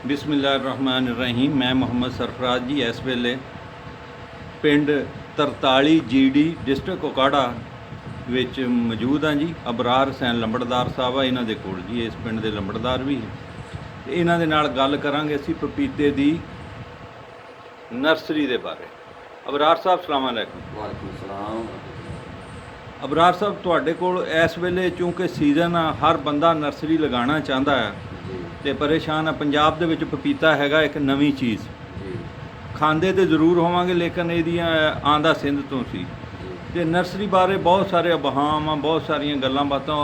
बिस्मिल्लाहिर्रहमानिर्रहीम। मैं मोहम्मद सरफराज जी इस वेले पिंड तरताली जीडी डिस्ट्रिक्ट कोकाड़ा ਵਿੱਚ ਮੌਜੂਦ ਹਾਂ ਜੀ। ਅਬਰਾਰ ਹੁਸੈਨ ਲੰਬੜਦਾਰ ਸਾਹਿਬ ਆ ਇਹਨਾਂ ਦੇ ਕੋਲ ਜੀ, ਇਸ ਪਿੰਡ ਦੇ ਲੰਬੜਦਾਰ ਵੀ ਤੇ ਇਹਨਾਂ ਦੇ ਨਾਲ ਗੱਲ ਕਰਾਂਗੇ ਅਸੀਂ ਪਪੀਤੇ ਦੀ ਨਰਸਰੀ ਦੇ ਬਾਰੇ। ਅਬਰਾਰ ਸਾਹਿਬ ਸਲਾਮ ਅਲੈਕੁਮ। ਵਾਲੇਕੁਮ ਸਲਾਮ। ਅਬਰਾਰ ਸਾਹਿਬ ਤੁਹਾਡੇ ਕੋਲ ਇਸ ਵੇਲੇ ਚੂँਕਿ ਸੀਜ਼ਨ ਆ, ਹਰ ਬੰਦਾ ਨਰਸਰੀ ਲਗਾਉਣਾ ਚਾਹੁੰਦਾ ਹੈ ਤੇ ਪਰੇਸ਼ਾਨ ਆ। ਪੰਜਾਬ ਦੇ ਵਿੱਚ ਪਪੀਤਾ ਹੈਗਾ ਇੱਕ ਨਵੀਂ ਚੀਜ਼, ਖਾਂਦੇ ਤੇ ਜ਼ਰੂਰ ਹੋਵਾਂਗੇ ਲੇਕਿਨ ਇਹਦੀਆਂ ਆਂਦਾ ਸਿੰਧ ਤੋਂ ਸੀ ਤੇ ਨਰਸਰੀ ਬਾਰੇ ਬਹੁਤ ਸਾਰੇ ਅਬਹਾਮ ਆ, ਬਹੁਤ ਸਾਰੀਆਂ ਗੱਲਾਂ ਬਾਤਾਂ।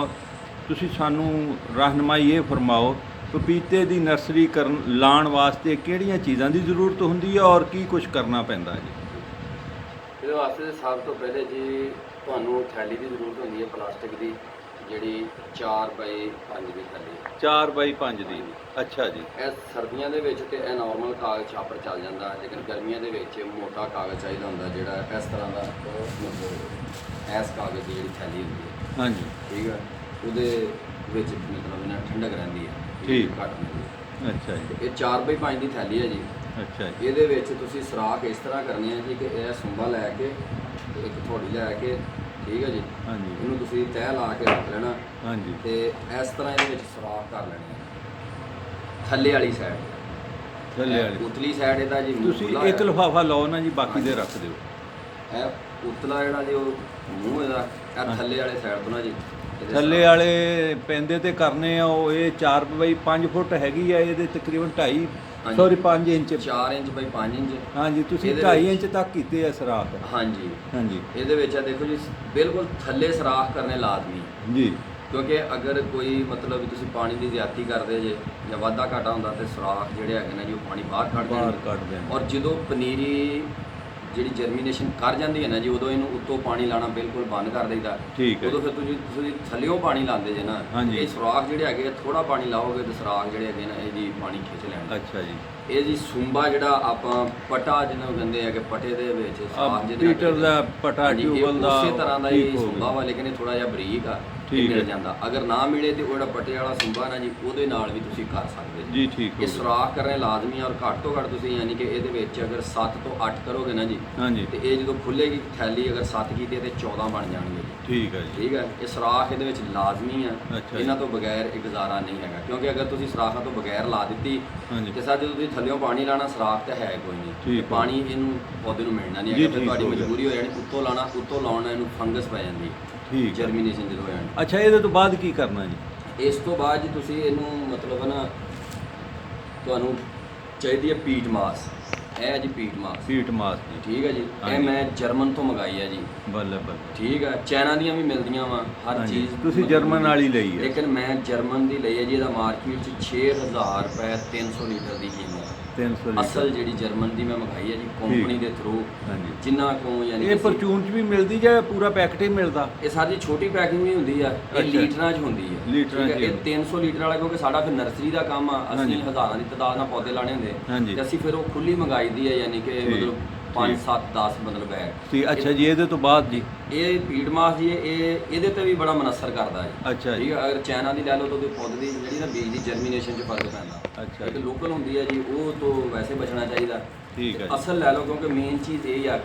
ਤੁਸੀਂ ਸਾਨੂੰ ਰਹਿਨਮਾਈ ਇਹ ਫਰਮਾਓ, ਪਪੀਤੇ ਦੀ ਨਰਸਰੀ ਲਾਉਣ ਵਾਸਤੇ ਕਿਹੜੀਆਂ ਚੀਜ਼ਾਂ ਦੀ ਜ਼ਰੂਰਤ ਹੁੰਦੀ ਹੈ ਔਰ ਕੀ ਕੁਝ ਕਰਨਾ ਪੈਂਦਾ ਜੀ? ਇਹਦੇ ਵਾਸਤੇ ਸਭ ਤੋਂ ਪਹਿਲੇ ਜੀ ਤੁਹਾਨੂੰ ਥੈਲੀ ਦੀ ਜ਼ਰੂਰਤ ਹੁੰਦੀ ਹੈ, ਪਲਾਸਟਿਕ ਦੀ, ਜਿਹੜੀ 4x5 ਦੀ ਥੈਲੀ। 4x5 ਦੀ। ਅੱਛਾ ਜੀ। ਇਹ ਸਰਦੀਆਂ ਦੇ ਵਿੱਚ ਤੇ ਇਹ ਨਾਰਮਲ ਕਾਗਜ਼ ਛਾਪਰ ਚੱਲ ਜਾਂਦਾ, ਲੇਕਿਨ ਗਰਮੀਆਂ ਦੇ ਵਿੱਚ ਮੋਟਾ ਕਾਗਜ਼ ਚਾਹੀਦਾ ਹੁੰਦਾ, ਜਿਹੜਾ ਇਸ ਤਰ੍ਹਾਂ ਦਾ, ਮਤਲਬ ਇਸ ਕਾਗਜ਼ ਦੀ ਜਿਹੜੀ ਥੈਲੀ ਹੁੰਦੀ ਹੈ। ਹਾਂਜੀ ਠੀਕ ਹੈ। ਉਹਦੇ ਵਿੱਚ ਮਤਲਬ ਇਹਨਾਂ ਠੰਡਕ ਰਹਿੰਦੀ ਹੈ, ਠੀਕ, ਘੱਟ ਨਹੀਂ। ਅੱਛਾ ਜੀ। ਇਹ 4x5 ਦੀ ਥੈਲੀ ਹੈ ਜੀ। ਅੱਛਾ ਜੀ। ਇਹਦੇ ਵਿੱਚ ਤੁਸੀਂ ਸੁਰਾਖ ਇਸ ਤਰ੍ਹਾਂ ਕਰਨੀ ਹੈ ਜੀ ਕਿ ਇਹ ਸੁੰਬਾ ਲੈ ਕੇ ਇੱਕ ਥੋੜੀ ਲੈ ਕੇ, ਠੀਕ ਹੈ ਜੀ, ਹਾਂਜੀ, ਇਹਨੂੰ ਤੁਸੀਂ ਤਹਿ ਲਾ ਕੇ ਰੱਖ ਲੈਣਾ। ਹਾਂਜੀ। ਤੇ ਇਸ ਤਰ੍ਹਾਂ ਇਹਦੇ ਵਿੱਚ ਸੁਰਾਖ ਕਰ ਲੈਣੀ ਹੈ ਥੱਲੇ ਵਾਲੀ ਸਾਈਡ, ਥੱਲੇ ਵਾਲੀ ਉਤਲੀ ਸਾਈਡ ਇਹਦਾ ਜੀ। ਤੁਸੀਂ ਇੱਕ ਲਿਫਾਫਾ ਲਓ ਨਾ ਜੀ, ਬਾਕੀ ਦੇ ਰੱਖ ਦਿਓ। ਇਹ ਉਤਲਾ ਜਿਹੜਾ ਜੀ ਉਹ ਮੂੰਹ ਇਹਦਾ, ਇਹ ਥੱਲੇ ਵਾਲੇ ਸਾਈਡ ਤੋਂ ਨਾ ਜੀ, ਥੱਲੇ ਵਾਲੇ ਪੈਂਦੇ ਤੇ ਕਰਨੇ ਆ ਉਹ। ਇਹ 4x5 ਫੁੱਟ ਹੈਗੀ ਆ, ਇਹਦੇ ਤਕਰੀਬਨ 5 ਇੰਚ 4 ਇੰਚ ਬਾਈ 5 ਇੰਚ। ਹਾਂਜੀ, ਤੁਸੀਂ 2.5 ਇੰਚ ਤੱਕ ਕੀਤੇ ਆ ਸਰਾਖ। ਹਾਂਜੀ ਹਾਂਜੀ। ਇਹਦੇ ਵਿੱਚ ਆ ਦੇਖੋ ਜੀ, ਬਿਲਕੁਲ ਥੱਲੇ ਸਰਾਖ ਕਰਨੇ ਲਾਜ਼ਮੀ ਜੀ, ਕਿਉਂਕਿ ਅਗਰ ਕੋਈ ਮਤਲਬ ਵੀ ਤੁਸੀਂ ਪਾਣੀ ਦੀ ਜ਼ਿਆਦਤੀ ਕਰਦੇ ਜੇ ਜਾਂ ਵਾਧਾ ਘਾਟਾ ਹੁੰਦਾ ਤੇ ਸੁਰਾਖ ਜਿਹੜੇ ਹੈਗੇ ਨੇ ਜੀ ਉਹ ਪਾਣੀ ਬਾਹਰ ਕੱਢ ਦੇਣ। ਔਰ ਜਦੋਂ ਪਨੀਰੀ ਜਿਹੜੀ ਜਰਮੀਨੇਸ਼ਨ ਕਰ ਜਾਂਦੀ ਹੈ ਨਾ ਜੀ, ਉਦੋਂ ਇਹਨੂੰ ਉੱਤੋਂ ਪਾਣੀ ਲਾਣਾ ਬਿਲਕੁਲ ਬੰਦ ਕਰ ਦਈਦਾ। ਠੀਕ ਹੈ। ਉਦੋਂ ਫਿਰ ਤੁਸੀਂ ਥੱਲਿਓਂ ਪਾਣੀ ਲਾਉਂਦੇ ਜੇ ਨਾ, ਇਹ ਸੁਰਾਖ ਜਿਹੜੇ ਹੈਗੇ ਥੋੜਾ ਪਾਣੀ ਲਾਓਗੇ ਤੇ ਸੁਰਾਖ ਜਿਹੜੇ ਹੈਗੇ ਨਾ ਇਹ ਜੀ ਪਾਣੀ ਖਿੱਚ ਲੈਣਗੇ। ਅੱਛਾ ਜੀ। ਇਹ ਜੀ ਸੁੰਬਾ ਜਿਹੜਾ ਆਪਾਂ ਪਟਾ ਜਿਹਨੂੰ ਕਹਿੰਦੇ ਆ ਕਿ ਪਟੇ ਦੇ ਵਿੱਚ ਸਾਫ ਜਿਹਦੇ ਪੀਟਰ ਦਾ ਪਟਾ, ਟਿਊਬਲ ਦਾ, ਉਸੇ ਤਰ੍ਹਾਂ ਦਾ ਹੀ ਸੁੰਬਾ ਵਾ, ਲੇਕਿਨ ਇਹ ਥੋੜਾ ਜਿਹਾ ਬਰੀਕ ਆ, ਮਿਲ ਜਾਂਦਾ। ਅਗਰ ਨਾ ਮਿਲੇ ਤੇ ਉਹ ਜਿਹੜਾ ਪਟੇ ਵਾਲਾ ਸੁੰਬਾ ਨਾ ਜੀ, ਉਹਦੇ ਨਾਲ ਵੀ ਤੁਸੀਂ ਕਰ ਸਕਦੇ ਜੀ। ਠੀਕ ਹੈ। ਇਹ ਸੁਰਾਖ ਕਰਨੇ ਲਾਜ਼ਮੀ ਆ। ਔਰ ਘੱਟ ਤੋਂ ਘੱਟ ਤੁਸੀਂ ਯਾਨੀ ਕਿ ਇਹਦੇ ਵਿੱਚ ਅਗਰ 7 ਤੋਂ 8 ਕਰੋਗੇ ਨਾ ਜੀ, ਹਾਂਜੀ, ਤੇ ਇਹ ਜਦੋਂ ਖੁੱਲੇਗੀ ਥੈਲੀ, ਅਗਰ 7 ਕੀਤੇ ਤੇ 14 ਬਣ ਜਾਣਗੇ ਜੀ। ਠੀਕ ਹੈ ਜੀ। ਠੀਕ ਹੈ। ਇਹ ਸੁਰਾਖ ਇਹਦੇ ਵਿੱਚ ਲਾਜ਼ਮੀ ਆ, ਇਹਨਾਂ ਤੋਂ ਬਗੈਰ ਇਹ ਗੁਜ਼ਾਰਾ ਨਹੀਂ ਹੈਗਾ। ਕਿਉਂਕਿ ਅਗਰ ਤੁਸੀਂ ਸੁਰਾਖਾਂ ਤੋਂ ਬਗੈਰ ਲਾ ਦਿੱਤੀ ਤੇ ਸਰ ਜਦੋਂ ਤੁਸੀਂ ਥੱਲਿਓਂ ਪਾਣੀ ਲਾਣਾ, ਸੁਰਾਖ ਤਾਂ ਹੈ ਕੋਈ ਨਹੀਂ, ਪਾਣੀ ਇਹਨੂੰ ਪੌਦੇ ਨੂੰ ਮਿਲਣਾ ਨਹੀਂ ਹੈਗਾ। ਫਿਰ ਤੁਹਾਡੀ ਮਜਬੂਰੀ ਹੋ ਜਾਣੀ ਉੱਤੋਂ ਲਾਣਾ, ਉੱਤੋਂ ਲਾਉਣਾ ਇਹਨੂੰ ਫੰਗਸ ਪੈ ਜਾਂਦੀ। ਠੀਕ, ਜਰਮੀਨੇਸ਼ਨ ਜਦੋਂ ਹੋ ਜਾਣੀ। ਅੱਛਾ, ਇਹਦੇ ਤੋਂ ਬਾਅਦ ਕੀ ਕਰਨਾ ਜੀ? ਇਸ ਤੋਂ ਬਾਅਦ ਜੀ ਤੁਸੀਂ ਇਹਨੂੰ ਮਤਲਬ ਨਾ ਤੁਹਾਨੂੰ ਚਾਹੀਦੀ ਹੈ ਪੀਟ ਮਾਸ। ਇਹ ਹੈ ਜੀ ਪੀਟ ਮਾਸ। ਪੀਟ ਮਾਸ ਜੀ। ਠੀਕ ਹੈ ਜੀ। ਇਹ ਮੈਂ ਜਰਮਨ ਤੋਂ ਮੰਗਾਈ ਹੈ ਜੀ। ਬੱਲੇ ਬੱਲੇ। ਠੀਕ ਹੈ। ਚਾਈਨਾ ਦੀਆਂ ਵੀ ਮਿਲਦੀਆਂ ਵਾ ਹਰ ਚੀਜ਼। ਤੁਸੀਂ ਜਰਮਨ ਵਾਲੀ ਲਈ ਹੈ? ਲੇਕਿਨ ਮੈਂ ਜਰਮਨ ਦੀ ਲਈ ਹੈ ਜੀ। ਇਹਦਾ ਮਾਰਕੀਟ 'ਚ 6000 ਰੁਪਏ 300 ਲੀਟਰ ਦੀ ਕੀਮਤ। 300 ਲੀਟਰ ਅਸਲ ਜਿਹੜੀ ਜਰਮਨ ਦੀ ਮੈਂ ਮੰਗਾਈ ਹੈ ਜੀ ਕੰਪਨੀ ਦੇ ਥਰੂ। ਹਾਂਜੀ। ਜਿੰਨਾ ਕੋ ਯਾਨੀ ਇਹ ਪਰਚੂਨ 'ਚ ਵੀ ਮਿਲਦੀ ਜਾਂ ਪੂਰਾ ਪੈਕਟ ਹੀ ਮਿਲਦਾ? ਇਹ ਸਾਡੀ ਛੋਟੀ ਪੈਕਿੰਗ ਵੀ ਹੁੰਦੀ ਆ, ਇਹ ਲੀਟਰਾਂ 'ਚ ਹੁੰਦੀ ਆ। ਲੀਟਰਾਂ 'ਚ। ਇਹ 300 ਲੀਟਰ ਵਾਲਾ, ਕਿਉਂਕਿ ਸਾਡਾ ਫਿਰ ਨਰਸਰੀ ਦਾ ਕੰਮ ਆ, ਅਸੀਂ ਹਜ਼ਾਰਾਂ ਦੀ ਤਾਦਾਦ ਨਾਲ ਪੌਦੇ ਲਾਣੇ ਹੁੰਦੇ ਤੇ ਅਸੀਂ ਫਿਰ ਉਹ ਖੁੱਲੀ ਮੰਗਾਈ ਦੀ ਹੈ, ਯਾਨੀ ਕਿ ਮਤਲਬ 5 7 10 ਮਤਲਬ ਬੈਗ। ਠੀਕ। ਅੱਛਾ ਜੀ। ਇਹਦੇ ਤੋਂ ਬਾਅਦ ਜੀ ਇਹ ਪੀਟ ਮਾਸ ਜੀ, ਇਹਦੇ ਤੇ ਵੀ ਬੜਾ ਮਨਸਰ ਕਰਦਾ ਹੈ। ਅੱਛਾ। ਠੀਕ ਹੈ। ਅਗਰ ਚਾਈਨਾ ਦੀ ਲੈ ਲਓ ਤਾਂ ਉਹਦੇ ਪੌਦੇ ਦੀ ਜਿਹੜੀ ਨਾ ਬੀਜ ਦੀ ਜਰਮੀਨੇਸ਼ਨ 'ਚ ਫਰਕ ਪੈਂਦਾ। ਅੱਛਾ। ਇੱਕ ਲੋਕਲ ਹੁੰਦੀ ਹੈ ਜੀ, ਉਹ ਤੋਂ ਵੈਸੇ ਬਚਣਾ ਚਾਹੀਦਾ। ਠੀਕ ਹੈ। ਅਸਲ ਲੈ ਲਓ, ਕਿਉਂਕਿ ਮੇਨ ਚੀਜ਼ ਇਹ ਆ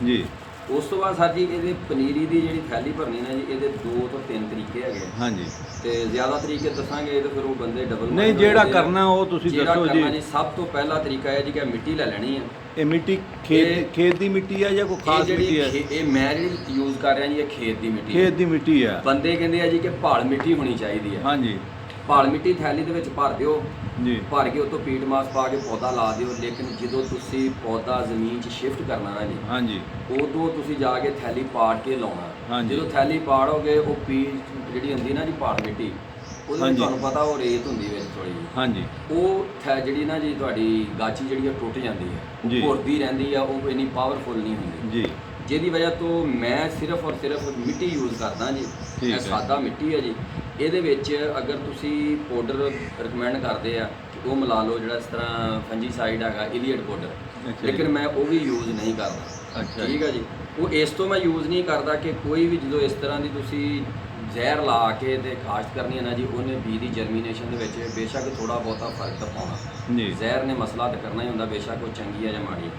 ਜੀ। ਉਸ ਤੋਂ ਬਾਅਦ ਸਰ ਜੀ ਇਹਦੇ ਪਨੀਰੀ ਦੀ ਜਿਹੜੀ ਥੈਲੀ ਭਰਨੀ ਨਾ ਜੀ, ਇਹਦੇ 2 ਤੋਂ 3 ਤਰੀਕੇ ਹੈਗੇ। ਹਾਂਜੀ। ਤੇ ਜ਼ਿਆਦਾ ਤਰੀਕੇ ਦੱਸਾਂਗੇ ਤਾਂ ਫਿਰ ਉਹ ਬੰਦੇ ਡਬਲ ਨਹੀਂ, ਜਿਹੜਾ ਕਰਨਾ ਉਹ ਤੁਸੀਂ ਦੱਸੋ ਜੀ। ਸਭ ਤੋਂ ਪਹਿਲਾ ਤਰੀਕਾ ਹੈ ਜੀ ਕਿ ਮਿੱਟੀ ਲੈ ਲੈਣੀ ਹੈ। ਇਹ ਮਿੱਟੀ ਖੇਤ ਦੀ ਮਿੱਟੀ ਆ ਜਾਂ ਕੋਈ ਖਾਸ ਮਿੱਟੀ ਹੈ? ਇਹ ਮੈਂ ਜਿਹੜੀ ਯੂਜ਼ ਕਰ ਰਿਹਾ ਜੀ, ਇਹ ਖੇਤ ਦੀ ਮਿੱਟੀ। ਖੇਤ ਦੀ ਮਿੱਟੀ ਆ। ਬੰਦੇ ਕਹਿੰਦੇ ਆ ਜੀ ਕਿ ਭਾਲ ਮਿੱਟੀ ਹੋਣੀ ਚਾਹੀਦੀ ਹੈ। ਹਾਂਜੀ। ਭਾਲ ਮਿੱਟੀ ਥੈਲੀ ਦੇ ਵਿੱਚ ਭਰ ਦਿਓ ਜੀ। ਭਰ ਕੇ ਉੱਤੋਂ ਪੀਟ ਮਾਸ ਪਾ ਕੇ ਪੌਦਾ ਲਾ ਦਿਓ। ਲੇਕਿਨ ਜਦੋਂ ਤੁਸੀਂ ਪੌਦਾ ਜ਼ਮੀਨ 'ਚ ਸ਼ਿਫਟ ਕਰਨਾ ਨਾ ਜੀ, ਹਾਂਜੀ, ਉਦੋਂ ਤੁਸੀਂ ਜਾ ਕੇ ਥੈਲੀ ਪਾੜ ਕੇ ਲਾਉਣਾ। ਜਦੋਂ ਥੈਲੀ ਪਾੜੋਗੇ, ਉਹ ਪੀਟ ਜਿਹੜੀ ਹੁੰਦੀ ਨਾ ਜੀ ਭਾਲ ਮਿੱਟੀ, ਉਹਦੇ ਵਿੱਚ ਤੁਹਾਨੂੰ ਪਤਾ ਉਹ ਰੇਤ ਹੁੰਦੀ ਵਿੱਚ ਥੋੜੀ ਜਿਹੀ। ਹਾਂਜੀ। ਉਹ ਜਿਹੜੀ ਨਾ ਜੀ ਤੁਹਾਡੀ ਗਾਚੀ ਜਿਹੜੀ ਟੁੱਟ ਜਾਂਦੀ ਹੈ, ਭੁਰਦੀ ਰਹਿੰਦੀ ਆ, ਉਹ ਇੰਨੀ ਪਾਵਰਫੁਲ ਨਹੀਂ ਹੁੰਦੀ ਜੀ। ਜਿਹਦੀ ਵਜ੍ਹਾ ਤੋਂ ਮੈਂ ਸਿਰਫ ਔਰ ਸਿਰਫ ਮਿੱਟੀ ਯੂਜ਼ ਕਰਦਾ ਜੀ। ਇਹ ਸਾਦਾ ਮਿੱਟੀ ਹੈ ਜੀ। ਇਹਦੇ ਵਿੱਚ ਅਗਰ ਤੁਸੀਂ ਪਾਊਡਰ ਰਿਕਮੈਂਡ ਕਰਦੇ ਆ ਉਹ ਮਿਲਾ ਲਓ, ਜਿਹੜਾ ਇਸ ਤਰ੍ਹਾਂ ਫੰਜੀਸਾਈਡ ਹੈਗਾ, ਇਲੀਅਟ ਪਾਊਡਰ, ਲੇਕਿਨ ਮੈਂ ਉਹ ਵੀ ਯੂਜ਼ ਨਹੀਂ ਕਰਦਾ। ਅੱਛਾ। ਠੀਕ ਹੈ ਜੀ। ਉਹ ਇਸ ਤੋਂ ਮੈਂ ਯੂਜ਼ ਨਹੀਂ ਕਰਦਾ ਕਿ ਕੋਈ ਵੀ ਜਦੋਂ ਇਸ ਤਰ੍ਹਾਂ ਦੀ ਤੁਸੀਂ ਜ਼ਹਿਰ ਲਾ ਕੇ ਤੇ ਕਾਸ਼ਤ ਕਰਨੀ ਹੈ ਨਾ ਜੀ, ਉਹਨੇ ਬੀਜ ਦੀ ਜਰਮੀਨੇਸ਼ਨ ਦੇ ਵਿੱਚ ਬੇਸ਼ੱਕ ਥੋੜਾ ਬਹੁਤਾ ਫਰਕ ਤਾਂ ਪਾਉਣਾ ਜੀ। ਜ਼ਹਿਰ ਨੇ ਮਸਲਾ ਤਾਂ ਕਰਨਾ ਹੀ ਹੁੰਦਾ, ਬੇਸ਼ੱਕ ਉਹ ਚੰਗੀ ਹੈ ਜਾਂ ਮਾੜੀ।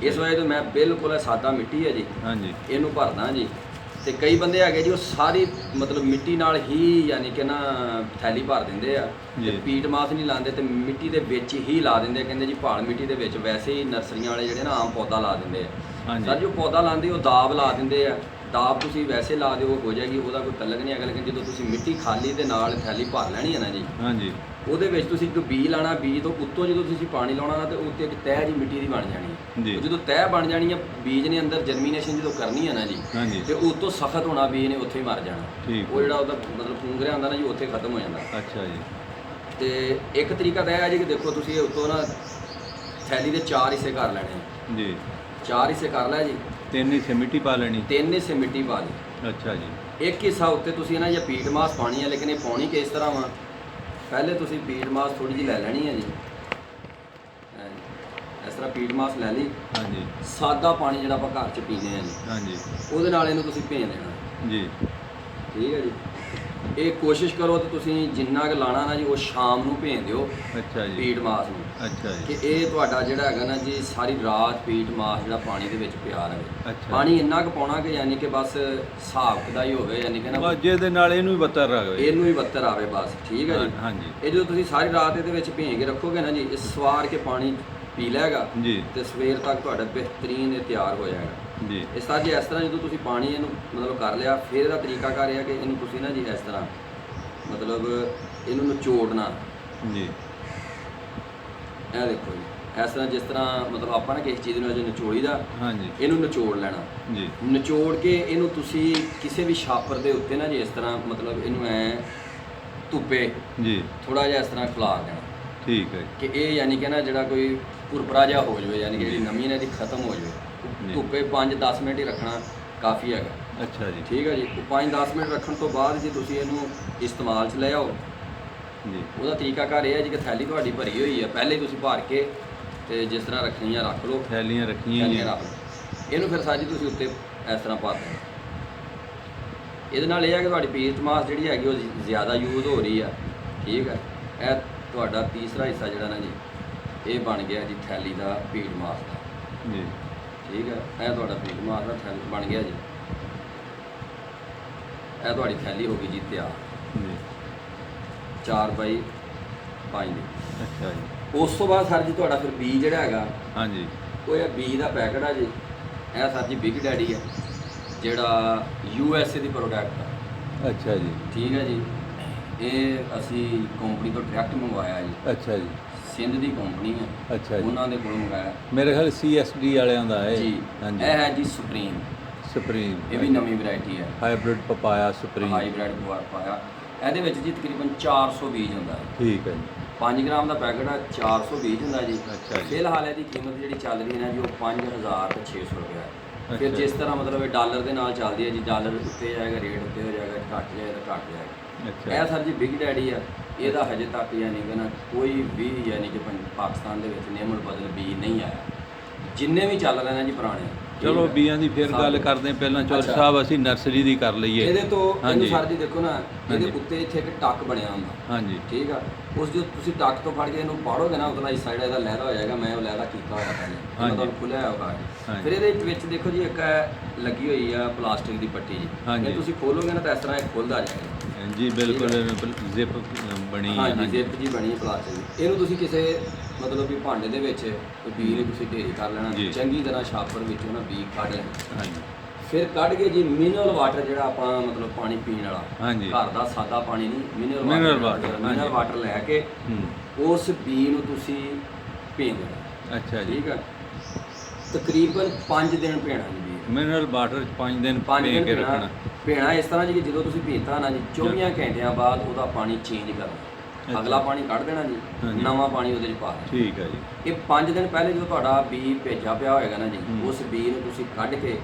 ਇਸ ਵਜ੍ਹਾ ਤੋਂ ਮੈਂ ਬਿਲਕੁਲ ਸਾਦਾ ਮਿੱਟੀ ਹੈ ਜੀ, ਹਾਂਜੀ, ਇਹਨੂੰ ਭਰਦਾ ਜੀ। ਤੇ ਕਈ ਬੰਦੇ ਹੈਗੇ ਜੀ ਉਹ ਸਾਰੀ ਮਤਲਬ ਮਿੱਟੀ ਨਾਲ ਹੀ ਯਾਨੀ ਕਿ ਨਾ ਥੈਲੀ ਭਰ ਦਿੰਦੇ ਆ, ਤੇ ਪੀਟ ਮਾਸ ਨਹੀਂ ਲਾਉਂਦੇ ਤੇ ਮਿੱਟੀ ਦੇ ਵਿੱਚ ਹੀ ਲਾ ਦਿੰਦੇ। ਕਹਿੰਦੇ ਜੀ ਭਾਲ ਮਿੱਟੀ ਦੇ ਵਿੱਚ ਵੈਸੇ ਹੀ ਨਰਸਰੀਆਂ ਵਾਲੇ ਜਿਹੜੇ ਨਾ ਆਮ ਪੌਦਾ ਲਾ ਦਿੰਦੇ ਆ। ਸਰ ਜੋ ਪੌਦਾ ਲਾਉਂਦੇ ਉਹ ਦਾਬ ਲਾ ਦਿੰਦੇ ਆ। ਦਾਬ ਤੁਸੀਂ ਵੈਸੇ ਲਾ ਦਿਓ ਹੋ ਜਾਏਗੀ, ਉਹਦਾ ਕੋਈ ਤਲਕ ਨਹੀਂ ਹੈਗਾ। ਲੇਕਿਨ ਜਦੋਂ ਤੁਸੀਂ ਮਿੱਟੀ ਖਾਲੀ ਦੇ ਨਾਲ ਥੈਲੀ ਭਰ ਲੈਣੀ ਹੈ ਨਾ ਜੀ, ਹਾਂਜੀ, ਉਹਦੇ ਵਿੱਚ ਤੁਸੀਂ ਇੱਕ ਬੀਜ ਲਾਣਾ, ਬੀਜ ਤੋਂ ਉੱਤੋਂ ਜਦੋਂ ਤੁਸੀਂ ਪਾਣੀ ਲਾਉਣਾ ਨਾ ਤੇ ਉੱਤੇ ਇੱਕ ਤਹਿ ਜੀ ਮਿੱਟੀ ਦੀ ਬਣ ਜਾਣੀ ਹੈ। ਜਦੋਂ ਤਹਿ ਬਣ ਜਾਣੀ ਹੈ, ਬੀਜ ਨੇ ਅੰਦਰ ਜਰਮੀਨੇਸ਼ਨ ਜਦੋਂ ਕਰਨੀ ਹੈ ਨਾ ਜੀ, ਤੇ ਉੱਤੋਂ ਸਖਤ ਹੋਣਾ, ਬੀਜ ਨੇ ਉੱਥੇ ਹੀ ਮਰ ਜਾਣਾ। ਉਹ ਜਿਹੜਾ ਉਹਦਾ ਮਤਲਬ ਪੂੰਗਰਿਆ ਹੁੰਦਾ ਨਾ ਜੀ, ਉੱਥੇ ਖਤਮ ਹੋ ਜਾਂਦਾ। ਅੱਛਾ ਜੀ। ਤੇ ਇੱਕ ਤਰੀਕਾ ਤਾਂ ਇਹ ਹੈ ਜੀ ਕਿ ਦੇਖੋ ਤੁਸੀਂ ਇਹ ਉੱਤੋਂ ਨਾ ਥੈਲੀ ਦੇ 4 ਹਿੱਸੇ ਕਰ ਲੈਣੇ ਜੀ। 4 ਹਿੱਸੇ ਕਰ ਲਿਆ ਜੀ। 3 ਹਿੱਸੇ ਮਿੱਟੀ ਪਾ ਲੈਣੀ। 3 ਹਿੱਸੇ ਮਿੱਟੀ ਪਾ ਲਈ। ਅੱਛਾ ਜੀ। ਇੱਕ ਹਿੱਸਾ ਉੱਤੇ ਤੁਸੀਂ ਨਾ ਜਾਂ ਪੀਟ ਮਾਸ ਪਾਣੀ ਹੈ, ਲੇਕਿਨ ਇਹ ਪਾਉਣੀ ਕਿਸ ਤਰ੍ਹਾਂ ਵਾ, ਪਹਿਲੇ ਤੁਸੀਂ ਪੀਟ ਮਾਸ ਥੋੜੀ ਜਿਹੀ ਲੈ ਲੈਣੀ ਹੈ ਜੀ, ਇਸ ਤਰ੍ਹਾਂ ਪੀਟ ਮਾਸ ਲੈ ਲਈ। ਹਾਂਜੀ। ਸਾਦਾ ਪਾਣੀ ਜਿਹੜਾ ਆਪਾਂ ਘਰ 'ਚ ਪੀਂਦੇ ਹਾਂ ਜੀ, ਹਾਂਜੀ, ਉਹਦੇ ਨਾਲ ਇਹਨੂੰ ਤੁਸੀਂ ਭੇਜ ਦੇਣਾ ਜੀ। ਠੀਕ ਹੈ ਜੀ। ਇਹ ਕੋਸ਼ਿਸ਼ ਕਰੋ ਤੇ ਤੁਸੀਂ ਜਿੰਨਾ ਕੁ ਲਾਣਾ ਨਾ ਜੀ, ਉਹ ਸ਼ਾਮ ਨੂੰ ਭੇਜ ਦਿਓ। ਅੱਛਾ ਜੀ। ਪੀਟ ਮਾਸ ਨੂੰ। ਅੱਛਾ ਜੀ। ਕਿ ਇਹ ਤੁਹਾਡਾ ਜਿਹੜਾ ਹੈਗਾ ਨਾ ਜੀ, ਸਾਰੀ ਰਾਤ ਪੀਟ ਮਾਸ ਜਿਹੜਾ ਪਾਣੀ ਦੇ ਵਿੱਚ ਪਿਆ ਰਹੇ। ਪਾਣੀ ਇੰਨਾ ਕੁ ਪਾਉਣਾ ਕਿ ਯਾਨੀ ਕਿ ਬਸ ਹਿਸਾਬ ਦਾ ਹੀ ਹੋਵੇ, ਯਾਨੀ ਕਿ ਨਾ ਜਿਹਦੇ ਨਾਲ ਇਹਨੂੰ ਵੀ ਬੱਤਰ ਆਵੇ, ਇਹਨੂੰ ਵੀ ਬੱਤਰ ਆਵੇ ਬਸ। ਠੀਕ ਹੈ ਜੀ। ਹਾਂਜੀ। ਇਹ ਜਦੋਂ ਤੁਸੀਂ ਸਾਰੀ ਰਾਤ ਇਹਦੇ ਵਿੱਚ ਭੇਜ ਕੇ ਰੱਖੋਗੇ ਨਾ ਜੀ, ਇਹ ਸਵਾਰ ਕੇ ਪਾਣੀ ਪੀ ਲੈਗਾ ਜੀ, ਤੇ ਸਵੇਰ ਤੱਕ ਤੁਹਾਡਾ ਬਿਹਤਰੀਨ ਇਹ ਤਿਆਰ ਹੋ ਜਾਏਗਾ ਜੀ। ਇਸ ਤਰ੍ਹਾਂ ਜੀ, ਇਸ ਤਰ੍ਹਾਂ ਜਦੋਂ ਤੁਸੀਂ ਪਾਣੀ ਇਹਨੂੰ ਮਤਲਬ ਕਰ ਲਿਆ, ਫਿਰ ਇਹਦਾ ਤਰੀਕਾਕਾਰ ਇਹ ਹੈ ਕਿ ਇਹਨੂੰ ਤੁਸੀਂ ਨਾ ਜੀ ਇਸ ਤਰ੍ਹਾਂ ਮਤਲਬ ਇਹਨੂੰ ਨਿਚੋੜਨਾ ਜੀ। ਇਹ ਦੇਖੋ ਜੀ, ਇਸ ਤਰ੍ਹਾਂ ਜਿਸ ਤਰ੍ਹਾਂ ਮਤਲਬ ਆਪਾਂ ਨਾ ਕਿਸੇ ਚੀਜ਼ ਨੂੰ ਅਜੇ ਨਿਚੋੜੀਦਾ, ਹਾਂਜੀ, ਇਹਨੂੰ ਨਿਚੋੜ ਲੈਣਾ ਜੀ। ਨਿਚੋੜ ਕੇ ਇਹਨੂੰ ਤੁਸੀਂ ਕਿਸੇ ਵੀ ਛਾਪਰ ਦੇ ਉੱਤੇ ਨਾ ਜੀ ਇਸ ਤਰ੍ਹਾਂ ਮਤਲਬ ਇਹਨੂੰ ਐ ਧੁੱਪੇ ਜੀ ਥੋੜਾ ਜਿਹਾ ਇਸ ਤਰ੍ਹਾਂ ਖਿਲਾਰ ਦੇਣਾ। ਠੀਕ ਹੈ। ਕਿ ਇਹ ਯਾਨੀ ਕਿ ਨਾ ਜਿਹੜਾ ਕੋਈ ਕੁਰਪਰਾ ਜਿਹਾ ਹੋ ਜਾਵੇ, ਯਾਨੀ ਕਿ ਜਿਹੜੀ ਨਮੀ ਨੇ ਇਹਦੀ ਖਤਮ ਹੋ ਜਾਵੇ। ਧੁੱਪੇ 5-10 ਮਿੰਟ ਹੀ ਰੱਖਣਾ ਕਾਫੀ ਹੈਗਾ। ਅੱਛਾ ਜੀ। ਠੀਕ ਹੈ ਜੀ। 5-10 ਮਿੰਟ ਰੱਖਣ ਤੋਂ ਬਾਅਦ ਜੇ ਤੁਸੀਂ ਇਹਨੂੰ ਇਸਤੇਮਾਲ 'ਚ ਲੈ ਆਓ ਜੀ, ਉਹਦਾ ਤਰੀਕਾਕਾਰ ਇਹ ਹੈ ਜੀ ਕਿ ਥੈਲੀ ਤੁਹਾਡੀ ਭਰੀ ਹੋਈ ਹੈ, ਪਹਿਲੇ ਹੀ ਤੁਸੀਂ ਭਰ ਕੇ ਤੇ ਜਿਸ ਤਰ੍ਹਾਂ ਰੱਖਣੀਆਂ ਰੱਖ ਲਓ, ਥੈਲੀਆਂ ਰੱਖੀਆਂ ਜੀ। ਇਹਨੂੰ ਫਿਰ ਸਾਜੀ ਤੁਸੀਂ ਉੱਤੇ ਇਸ ਤਰ੍ਹਾਂ ਪਾ ਦੇਣਾ। ਇਹਦੇ ਨਾਲ ਇਹ ਹੈ ਕਿ ਤੁਹਾਡੀ ਪੀਟ ਮਾਸ ਜਿਹੜੀ ਹੈਗੀ ਉਹ ਜ਼ਿਆਦਾ ਯੂਜ਼ ਹੋ ਰਹੀ ਆ। ਠੀਕ ਹੈ। ਇਹ ਤੁਹਾਡਾ ਤੀਸਰਾ ਹਿੱਸਾ ਜਿਹੜਾ ਨਾ ਜੀ, ਇਹ ਬਣ ਗਿਆ ਜੀ ਥੈਲੀ ਦਾ ਪੀਟ ਮਾਸ ਦਾ ਜੀ। ਠੀਕ ਹੈ। ਇਹ ਤੁਹਾਡਾ ਪੀਟ ਮਾਸ ਦਾ ਥੈਲੀ ਬਣ ਗਿਆ ਜੀ। ਇਹ ਤੁਹਾਡੀ ਥੈਲੀ ਹੋ ਗਈ ਜੀ ਤਿਆਰ ਜੀ, 4x5 ਦੀ। ਅੱਛਾ ਜੀ। ਉਸ ਤੋਂ ਬਾਅਦ ਸਰ ਜੀ ਤੁਹਾਡਾ ਫਿਰ ਬੀਜ ਜਿਹੜਾ ਹੈਗਾ, ਹਾਂਜੀ, ਉਹ ਇਹ ਬੀਜ ਦਾ ਪੈਕਟ ਆ ਜੀ। ਇਹ ਸਰ ਜੀ ਬਿਗ ਡੈਡੀ ਹੈ, ਜਿਹੜਾ USA ਦੀ ਪ੍ਰੋਡਕਟ ਆ। ਅੱਛਾ ਜੀ। ਠੀਕ ਹੈ ਜੀ। ਇਹ ਅਸੀਂ ਕੰਪਨੀ ਤੋਂ ਡਾਇਰੈਕਟ ਮੰਗਵਾਇਆ ਜੀ। ਅੱਛਾ ਜੀ। ਸਿੰਧ ਦੀ ਕੰਪਨੀ ਹੈ। ਅੱਛਾ ਜੀ। ਉਹਨਾਂ ਦੇ ਕੋਲੋਂ ਮੰਗਾਇਆ। ਮੇਰੇ ਖਿਆਲ CSD ਵਾਲਿਆਂ ਦਾ ਹੈ ਜੀ। ਹਾਂਜੀ। ਇਹ ਹੈ ਜੀ ਸੁਪਰੀਮ। ਸੁਪਰੀਮ ਇਹ ਵੀ ਨਵੀਂ ਵੈਰਾਈਟੀ ਹੈ, ਹਾਈਬ੍ਰਿਡ ਪਪਾਇਆ ਸੁਪਰੀਮ। ਹਾਈਬ੍ਰਿਡ ਪਪਾਇਆ। ਇਹਦੇ ਵਿੱਚ ਜੀ ਤਕਰੀਬਨ 400 ਬੀਜ ਹੁੰਦਾ ਹੈ। ਠੀਕ ਹੈ ਜੀ। 5 ਗ੍ਰਾਮ ਦਾ ਪੈਕਟ ਆ, 400 ਬੀਜ ਹੁੰਦਾ ਜੀ। ਅੱਛਾ ਜੀ। ਫਿਲਹਾਲ ਇਹਦੀ ਕੀਮਤ ਜਿਹੜੀ ਚੱਲ ਰਹੀ ਹੈ ਨਾ ਜੀ, ਉਹ 5,600 ਰੁਪਏ ਹੈ। ਫਿਰ ਜਿਸ ਤਰ੍ਹਾਂ ਮਤਲਬ ਇਹ ਡਾਲਰ ਦੇ ਨਾਲ ਚੱਲਦੀ ਹੈ ਜੀ, ਡਾਲਰ ਉੱਤੇ ਜਾਏਗਾ ਰੇਟ ਉੱਤੇ ਹੋ ਜਾਏਗਾ, ਘੱਟ ਜਾਏਗਾ ਤਾਂ ਘੱਟ ਜਾਏਗਾ। ਅੱਛਾ। ਇਹ ਸਰ ਜੀ ਬਿਗ ਡੈਡੀ ਆ। ਇਹਦਾ ਹਜੇ ਤੱਕ ਯਾਨੀ ਕਿ ਨਾ ਕੋਈ ਵੀ ਯਾਨੀ ਕਿ ਪਾਕਿਸਤਾਨ ਦੇ ਵਿੱਚ ਨਿਯਮਲ ਬਦਲ ਬੀਜ ਨਹੀਂ ਆਇਆ, ਜਿੰਨੇ ਵੀ ਚੱਲ ਰਹੇ ਨੇ ਜੀ ਪੁਰਾਣੇ। ਚਲੋ ਬੀਆਂ ਦੀ ਫਿਰ ਗੱਲ ਕਰਦੇ ਪਹਿਲਾਂ ਚੌਰ ਸਾਹਿਬ, ਅਸੀਂ ਨਰਸਰੀ ਦੀ ਕਰ ਲਈਏ। ਇਹਦੇ ਤੋਂ ਇਹਨੂੰ ਸਰ ਜੀ ਦੇਖੋ ਨਾ, ਇਹਦੇ ਉੱਤੇ ਇੱਥੇ ਇੱਕ ਟੱਕ ਬਣਿਆ ਹੁੰਦਾ। ਹਾਂਜੀ। ਠੀਕ ਆ। ਉਸ ਜੋ ਤੁਸੀਂ ਟੱਕ ਤੋਂ ਫੜ ਕੇ ਇਹਨੂੰ ਪਾੜੋਗੇ ਨਾ, ਉਤਲਾ ਇਸ ਸਾਈਡ ਇਹਦਾ ਲਹਿਦਾ ਹੋ ਜਾਏਗਾ। ਮੈਂ ਉਹ ਲਹਿਦਾ ਕੀਤਾ ਹੋਇਆ ਪਹਿਲੇ, ਮੈਂ ਤੁਹਾਨੂੰ ਖੁੱਲਿਆ ਹੋਇਆ। ਫਿਰ ਇਹਦੇ ਵਿੱਚ ਦੇਖੋ ਜੀ ਇੱਕ ਲੱਗੀ ਹੋਈ ਆ ਪਲਾਸਟਿਕ ਦੀ ਪੱਟੀ ਜੀ। ਇਹ ਤੁਸੀਂ ਖੋਲੋਗੇ ਨਾ ਤਾਂ ਇਸ ਤਰ੍ਹਾਂ ਇਹ ਖੁੱਲਦਾ ਜਾਏਗਾ ਜੀ। ਬਿਲਕੁਲ ਜ਼ਿਪ ਬਣੀ ਹੈ। ਹਾਂਜੀ, ਜ਼ਿਪ ਜੀ ਬਣੀ ਹੈ ਪਲਾਸਟਿਕ ਦੀ। ਇਹਨੂੰ ਤੁਸੀਂ ਕਿਸੇ ਮਤਲਬ ਵੀ ਭਾਂਡੇ ਦੇ ਵਿੱਚ ਬੀਜ ਨੂੰ ਤੁਸੀਂ ਢੇਰੀ ਕਰ ਲੈਣਾ, ਚੰਗੀ ਤਰ੍ਹਾਂ ਛਾਪਰ ਵਿੱਚੋਂ ਨਾ ਬੀਜ ਕੱਢ ਲੈਣਾ। ਹਾਂਜੀ। ਫਿਰ ਕੱਢ ਕੇ ਜੀ ਮਿਨਰਲ ਵਾਟਰ ਜਿਹੜਾ ਆਪਾਂ ਮਤਲਬ ਪਾਣੀ ਪੀਣ ਵਾਲਾ, ਹਾਂਜੀ, ਘਰ ਦਾ ਸਾਦਾ ਪਾਣੀ ਨਹੀਂ, ਮਿਨਰਲ ਵਾਟਰ ਲੈ ਕੇ ਉਸ ਬੀਜ ਨੂੰ ਤੁਸੀਂ ਭੇਜ ਦੇਣਾ। ਅੱਛਾ ਜੀ। ਠੀਕ ਹੈ। ਤਕਰੀਬਨ 5 ਦਿਨ ਭੇਣਾ ਜੀ ਬੀਜ। ਮਿਨਰਲ ਵਾਟਰ 5 ਦਿਨ ਭੇ ਕੇ ਰੱਖਣਾ। ਭੇਣਾ ਇਸ ਤਰ੍ਹਾਂ ਜੀ ਕਿ ਜਦੋਂ ਤੁਸੀਂ ਭੇਜਤਾ ਨਾ ਜੀ, 24 ਘੰਟਿਆਂ ਬਾਅਦ ਉਹਦਾ ਪਾਣੀ ਚੇਂਜ ਕਰਨਾ। ਅਗਲਾ ਪਾਣੀ ਕੱਢ ਦੇਣਾ ਜੀ, ਨਵਾਂ ਪਾਣੀ ਉਹਦੇ 'ਚ ਪਾ ਦੇਣਾ। ਠੀਕ ਹੈ ਜੀ। ਇਹ 5 ਦਿਨ ਪਹਿਲੇ ਜਦੋਂ ਤੁਹਾਡਾ ਬੀਜ ਭੇਜਿਆ ਪਿਆ ਹੋਏਗਾ ਨਾ ਜੀ, ਉਸ ਬੀਜ ਨੂੰ ਤੁਸੀਂ ਕੱਢ ਕੇ,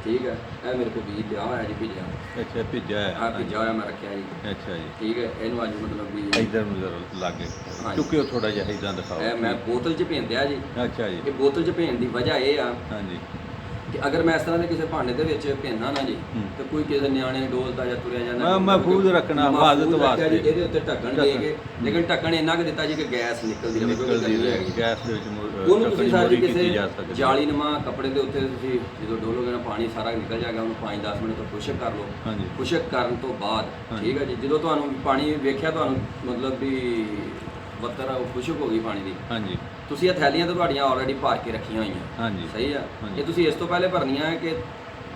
ਠੀਕ ਹੈ, ਇਹ ਮੇਰੇ ਕੋਲ ਬੀਜ ਪਿਆ ਹੋਇਆ ਜੀ ਭੇਜਿਆ। ਅੱਛਾ, ਭੇਜਿਆ ਹੋਇਆ। ਹਾਂ, ਭੇਜਿਆ ਹੋਇਆ ਮੈਂ ਰੱਖਿਆ ਜੀ। ਅੱਛਾ ਜੀ। ਠੀਕ ਹੈ। ਇਹਨੂੰ ਅੱਜ ਮਤਲਬ ਵੀ ਇੱਧਰ ਨੂੰ ਲਾਗੇ ਚੁੱਕਿਓ ਥੋੜਾ ਜਿਹਾ, ਇੱਦਾਂ ਦਿਖਾਓ। ਇਹ ਮੈਂ ਬੋਤਲ 'ਚ ਭੇਜਿਆ ਜੀ। ਅੱਛਾ ਜੀ। ਇਹ ਬੋਤਲ 'ਚ ਭੇਜਣ ਦੀ ਵਜ੍ਹਾ ਇਹ ਆ, ਹਾਂਜੀ, ਕਿ ਅਗਰ ਮੈਂ ਇਸ ਤਰ੍ਹਾਂ ਦੇ ਕਿਸੇ ਭਾਂਡੇ ਦੇ ਵਿੱਚ ਭਿੰਨਾ ਨਾ ਜੀ ਤੇ ਕੋਈ ਕਿਸੇ ਨਿਆਣੇ ਡੋਲਦਾ ਜਾਂ ਤੁਰਿਆ ਜਾਂਦਾ ਮਹਿਫੂਜ਼ ਰੱਖਣਾ ਹਿਫਾਜ਼ਤ ਵਾਸਤੇ ਇਹਦੇ ਉੱਤੇ ਢੱਕਣ ਦੇ ਕੇ, ਲੇਕਿਨ ਢੱਕਣ ਇੰਨਾ ਕਿ ਦਿੱਤਾ ਜੀ ਕਿ ਗੈਸ ਨਿਕਲਦੀ ਰਹੇ, ਗੈਸ ਦੇ ਵਿੱਚ ਉਹਨੂੰ ਤੁਸੀਂ ਸਾਰੇ ਕਿਸੇ ਜਾਲੀਨੁਮਾ ਕੱਪੜੇ ਦੇ ਉੱਤੇ ਤੁਸੀਂ ਜਦੋਂ ਡੋਲੋਗੇ ਨਾ ਪਾਣੀ ਸਾਰਾ ਨਿਕਲ ਜਾਏਗਾ, ਉਹਨੂੰ 5-10 ਮਿੰਟ ਤੱਕ ਖੁਸ਼ਕ ਕਰ ਲਓ। ਖੁਸ਼ਕ ਕਰਨ ਤੋਂ ਬਾਅਦ ਠੀਕ ਹੈ ਜੀ, ਜਦੋਂ ਤੁਹਾਨੂੰ ਪਾਣੀ ਵੇਖਿਆ ਤੁਹਾਨੂੰ ਮਤਲਬ ਵੀ ਬੱਤਰ ਉਹ ਖੁਸ਼ਕ ਹੋ ਗਈ ਪਾਣੀ ਦੀ, ਹਾਂਜੀ, ਤੁਸੀਂ ਇਹ ਥੈਲੀਆਂ ਤਾਂ ਤੁਹਾਡੀਆਂ ਆਲਰੇਡੀ ਭਰ ਕੇ ਰੱਖੀਆਂ ਹੋਈਆਂ, ਹਾਂਜੀ ਸਹੀ ਆ। ਇਹ ਤੁਸੀਂ ਇਸ ਤੋਂ ਪਹਿਲੇ ਭਰਨੀਆਂ ਕਿ